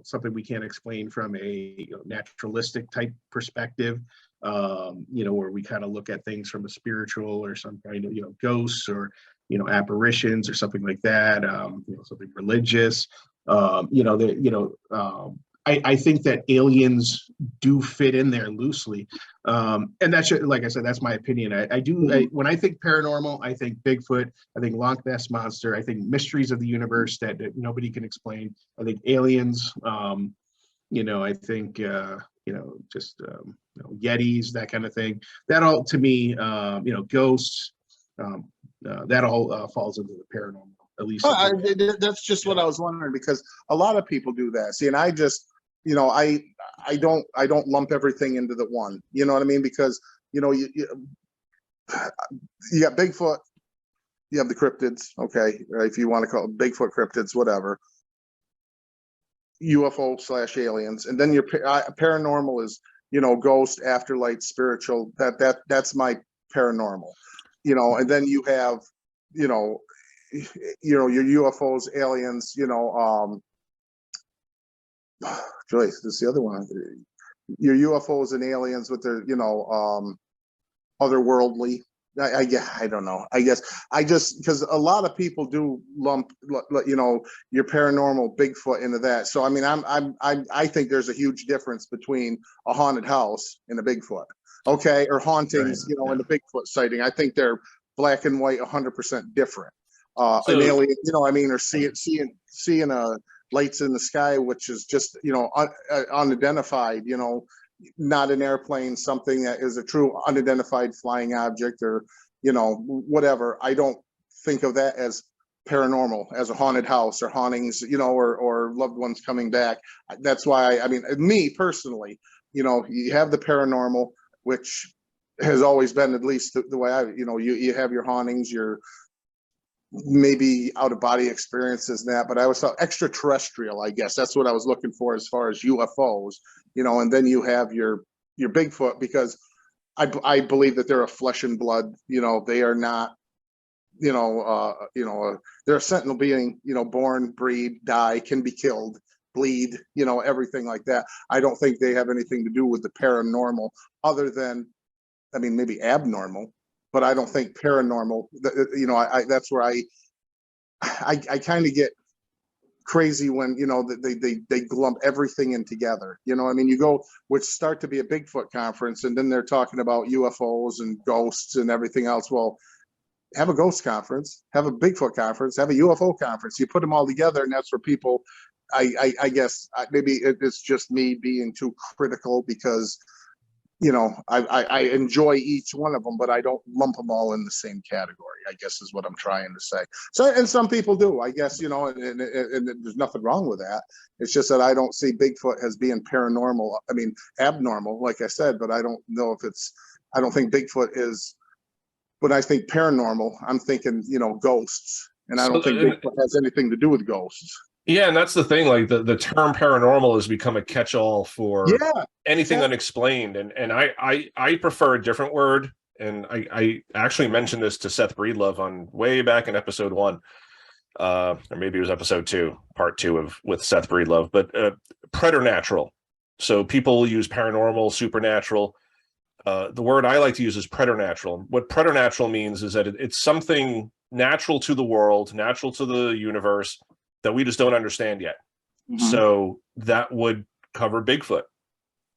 something we can't explain from a naturalistic type perspective, where we kind of look at things from a spiritual or some kind of, ghosts or, apparitions or something like that, something religious. I think that aliens do fit in there loosely. And that's, like I said, that's my opinion. When I think paranormal, I think Bigfoot, I think Loch Ness Monster, I think mysteries of the universe that nobody can explain. I think aliens, I think, Yetis, that kind of thing. That all, to me, ghosts, that all falls into the paranormal. At least that's just what I was wondering, because a lot of people do that. See, and I just, I don't lump everything into the one. You know what I mean? Because you got Bigfoot, you have the cryptids. Okay, right? If you want to call it Bigfoot, cryptids, whatever. UFO/aliens, and then your paranormal is ghost, afterlife, spiritual. That's my paranormal. And then you have your UFOs, aliens, Joyce, this is the other one. Your UFOs and aliens with their, otherworldly. I don't know. I guess because a lot of people do lump, your paranormal Bigfoot into that. So I mean, I think there's a huge difference between a haunted house and a Bigfoot. Okay, or hauntings, right. And a Bigfoot sighting. I think they're black and white, 100% different. An alien, or seeing a lights in the sky, which is just unidentified, not an airplane, something that is a true unidentified flying object, or whatever. I don't think of that as paranormal, as a haunted house or hauntings, or loved ones coming back. That's why I mean, me personally, you have the paranormal, which has always been, at least the way you have your hauntings, your maybe out of body experiences and that, but I always thought extraterrestrial, I guess that's what I was looking for as far as UFOs, and then you have your Bigfoot, because I believe that they're a flesh and blood, they are not, they're a sentinel being, born, breed, die, can be killed, bleed, everything like that. I don't think they have anything to do with the paranormal, other than, I mean, maybe abnormal, but I don't think paranormal. That's where I kind of get crazy when they lump everything in together. I mean, you go, which start to be a Bigfoot conference, and then they're talking about UFOs and ghosts and everything else. Well, have a ghost conference, have a Bigfoot conference, have a UFO conference. You put them all together, and that's where people. I guess maybe it's just me being too critical, because I enjoy each one of them, but I don't lump them all in the same category, I guess is what I'm trying to say. So, and some people do, I guess, and there's nothing wrong with that. It's just that I don't see Bigfoot as being paranormal. I mean, abnormal, like I said, but I don't know if I don't think Bigfoot is, when I think paranormal, I'm thinking, ghosts. And I don't think Bigfoot has anything to do with ghosts. Yeah, and that's the thing. Like the term paranormal has become a catch-all for anything unexplained, and I prefer a different word. And I actually mentioned this to Seth Breedlove on way back in episode 1, or maybe it was episode 2, part 2 with Seth Breedlove. But preternatural. So people use paranormal, supernatural. The word I like to use is preternatural. What preternatural means is that it's something natural to the world, natural to the universe, that we just don't understand yet. Mm-hmm. So that would cover Bigfoot.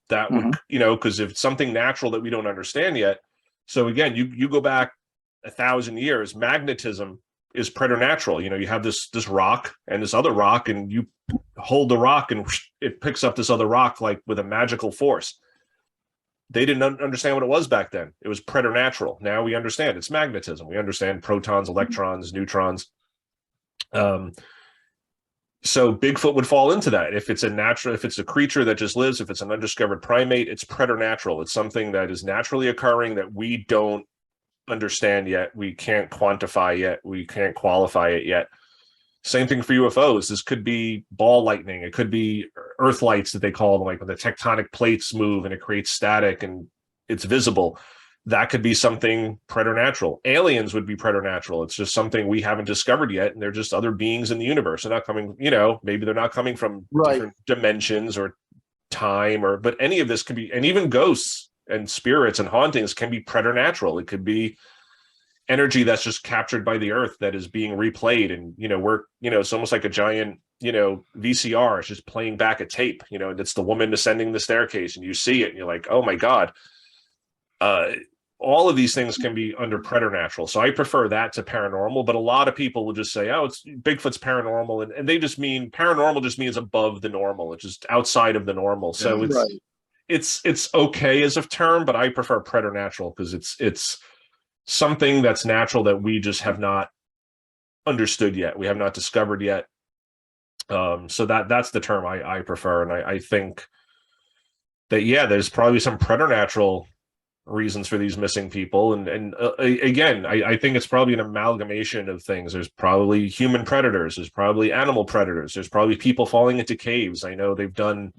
That would, because if it's something natural that we don't understand yet. So again, you go back 1,000 years, magnetism is preternatural. You have this rock and this other rock, and you hold the rock and it picks up this other rock, like with a magical force. They didn't understand what it was back then. It was preternatural. Now we understand it's magnetism. We understand protons, electrons, neutrons. So Bigfoot would fall into that. If it's a creature that just lives, if it's an undiscovered primate, it's preternatural. It's something that is naturally occurring that we don't understand yet. We can't quantify yet. We can't qualify it yet. Same thing for UFOs. This could be ball lightning. It could be earth lights that they call them, like when the tectonic plates move and it creates static and it's visible. That could be something preternatural. Aliens would be preternatural. It's just something we haven't discovered yet, and they're just other beings in the universe. They're not coming, maybe they're not coming from different dimensions or time, but any of this could be, and even ghosts and spirits and hauntings can be preternatural. It could be energy that's just captured by the earth that is being replayed, and it's almost like a giant VCR. It's just playing back a tape. And it's the woman ascending the staircase, and you see it, and you're like, oh my god. All of these things can be under preternatural. So I prefer that to paranormal, but a lot of people will just say, oh, it's Bigfoot's paranormal. And they just mean paranormal just means above the normal. It's just outside of the normal. So it's okay as a term, but I prefer preternatural because it's something that's natural that we just have not understood yet. We have not discovered yet. So that's the term I prefer. And I think that, there's probably some preternatural reasons for these missing people, and again, I think it's probably an amalgamation of things. There's probably human predators, there's probably animal predators, there's probably people falling into caves. I know they've done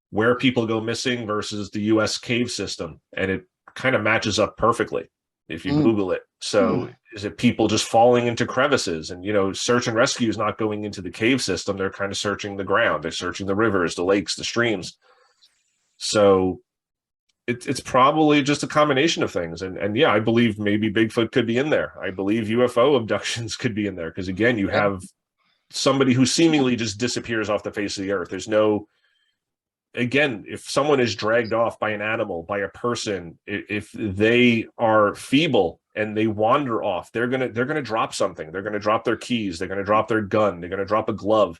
where people go missing versus the US cave system, and it kind of matches up perfectly if you Google it. So is it people just falling into crevices? And search and rescue is not going into the cave system. They're kind of searching the ground, they're searching the rivers, the lakes, the streams. So it's probably just a combination of things. And I believe maybe Bigfoot could be in there. I believe UFO abductions could be in there. Because again, you have somebody who seemingly just disappears off the face of the earth. There's no, again, if someone is dragged off by an animal, by a person, if they are feeble and they wander off, they're gonna drop something. They're gonna drop their keys, they're gonna drop their gun, they're gonna drop a glove.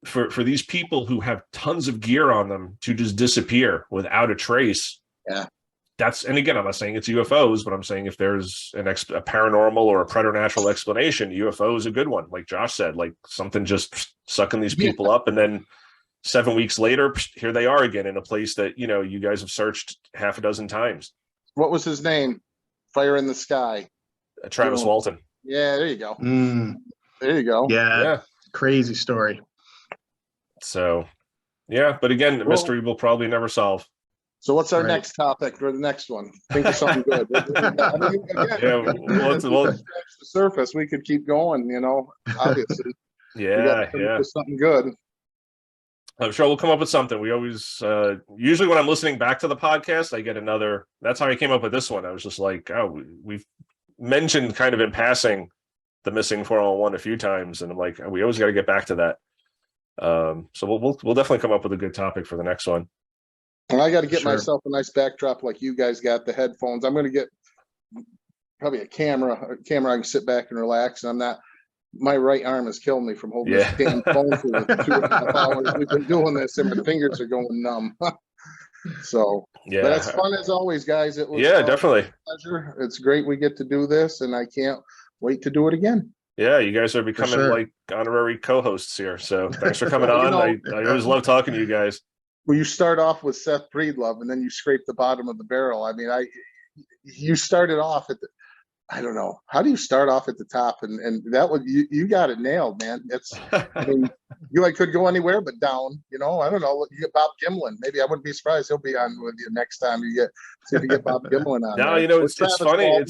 For these people who have tons of gear on them to just disappear without a trace, and again, I'm not saying it's UFOs, but I'm saying if there's a paranormal or a preternatural explanation, UFO is a good one. Like Josh said, like something just sucking these people up, and then 7 weeks later, here they are again in a place that you guys have searched half a dozen times. What was his name? Fire in the Sky. Travis Walton. Yeah, there you go. Mm, There you go. yeah, crazy story. So, yeah, but again, the mystery will probably never solve. So what's our Right. next topic for the next one? Think of something good. I mean, again, Yeah, well, scratch the surface. We could keep going, obviously. We got to come up with something good. I'm sure we'll come up with something. We always, usually when I'm listening back to the podcast, I get another. That's how I came up with this one. I was just like, oh, we've mentioned kind of in passing the missing 411 a few times, and I'm like, we always got to get back to that. So we'll definitely come up with a good topic for the next one. And I got to get myself a nice backdrop like you guys got, the headphones. I'm going to get probably a camera I can sit back and relax. And my right arm is killing me from holding this damn phone for the 2.5 hours we've been doing this, and my fingers are going numb. So, but it's fun as always, guys. It was definitely a pleasure. It's great we get to do this, and I can't wait to do it again. Yeah, you guys are becoming like honorary co-hosts here. So thanks for coming on. I always love talking to you guys. Well, you start off with Seth Breedlove, and then you scrape the bottom of the barrel. I mean, you started off at I don't know. How do you start off at the top? And that was, you got it nailed, man. I mean, I could go anywhere but down, I don't know. You get Bob Gimlin. Maybe I wouldn't be surprised he'll be on with you next time see if you get Bob Gimlin on. No, there. it's funny.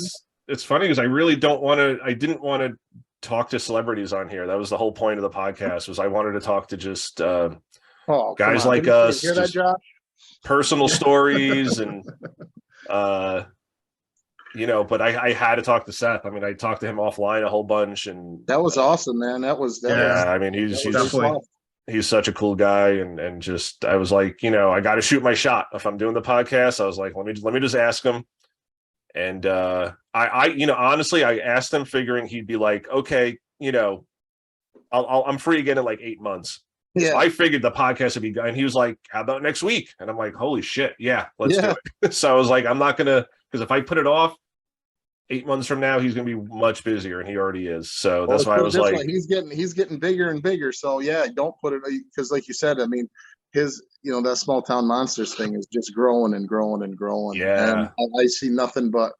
It's funny because I really I didn't want to talk to celebrities on here. That was the whole point of the podcast, was I wanted to talk to just guys like us, hear that, Josh? Personal stories and but I had to talk to Seth. I mean, I talked to him offline a whole bunch, and that was awesome, man. That was I mean, he's such a cool guy, and just I was like, I got to shoot my shot if I'm doing the podcast. I was like, let me just ask him. And I honestly, I asked him figuring he'd be like, okay, I'm free again in like 8 months. Yeah. So I figured the podcast would be done. And he was like, how about next week? And I'm like, holy shit. Yeah, let's do it. So I was like, I'm not going to, because if I put it off 8 months from now, he's going to be much busier, and he already is. So that's why I was like, he's getting bigger and bigger. So yeah, don't put it, because like you said, I mean, his, that Small Town Monsters thing is just growing and growing and growing. Yeah. And I see nothing but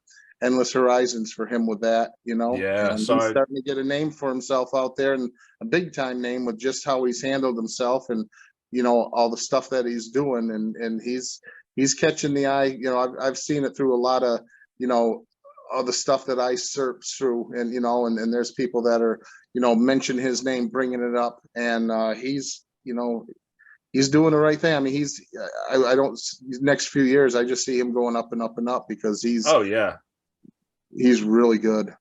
endless horizons for him with that, Yeah. And so he's starting to get a name for himself out there, and a big time name with just how he's handled himself and, all the stuff that he's doing. And he's catching the eye. I've seen it through a lot of, all the stuff that I search through, and, and there's people that are, mention his name, bringing it up. And he's doing the right thing. I mean, I don't, next few years, I just see him going up and up and up, because he's really good.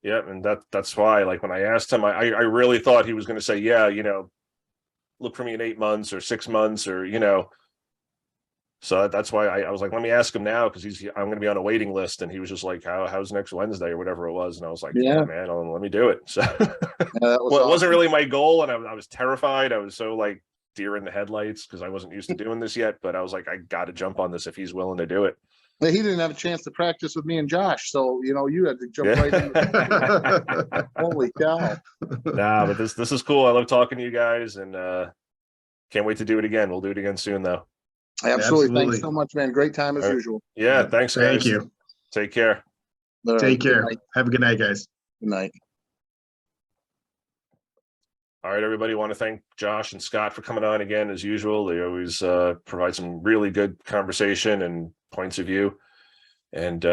Yeah. And that's why, like, when I asked him, I really thought he was going to say, yeah, look for me in 8 months or 6 months, or, so that's why I was like, let me ask him now, because I'm going to be on a waiting list. And he was just like, how's next Wednesday or whatever it was. And I was like, yeah man, let me do it. So well, it wasn't really my goal. And I was terrified. I was so like deer in the headlights, because I wasn't used to doing this yet, but I was like, I got to jump on this if he's willing to do it. He didn't have a chance to practice with me and Josh, so you had to jump right in. Holy cow! Nah, but this is cool. I love talking to you guys, and can't wait to do it again. We'll do it again soon, though. Absolutely. Thanks so much, man. Great time as usual. Yeah, thanks, guys. Thank you. Take care. Take care. Have a good night, guys. Good night. All right, everybody. Want to thank Josh and Scott for coming on again, as usual. They always provide some really good conversation and points of view, and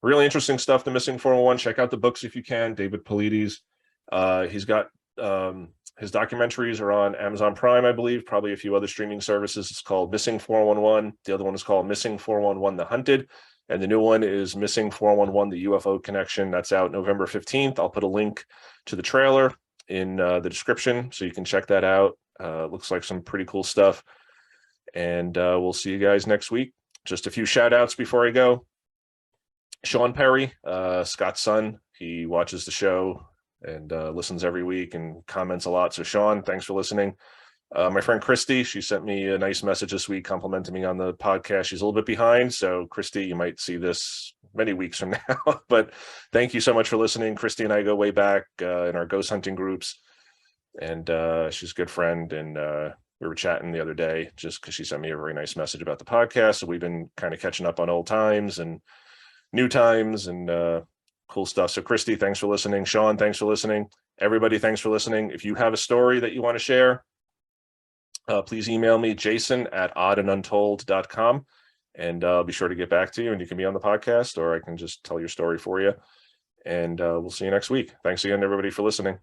really interesting stuff. The Missing 411. Check out the books if you can. David Paulides. He's got his documentaries are on Amazon Prime, I believe, probably a few other streaming services. It's called Missing 411. The other one is called Missing 411: The Hunted. And the new one is Missing 411: The UFO Connection. That's out November 15th. I'll put a link to the trailer in the description, so you can check that out. Looks like some pretty cool stuff. And we'll see you guys next week. Just a few shout outs before I go. Sean Perry, Scott's son, he watches the show and listens every week and comments a lot. So Sean, thanks for listening. My friend Christy, she sent me a nice message this week complimenting me on the podcast. She's a little bit behind, so Christy, you might see this many weeks from now. But thank you so much for listening. Christy and I go way back in our ghost hunting groups, and she's a good friend. And we were chatting the other day just because she sent me a very nice message about the podcast. So we've been kind of catching up on old times and new times, and Cool stuff. So Christy, thanks for listening. Sean, thanks for listening. Everybody, thanks for listening. If you have a story that you want to share, please email me, jason@oddanduntold.com, and I'll be sure to get back to you, and you can be on the podcast, or I can just tell your story for you. And we'll see you next week. Thanks again, everybody, for listening.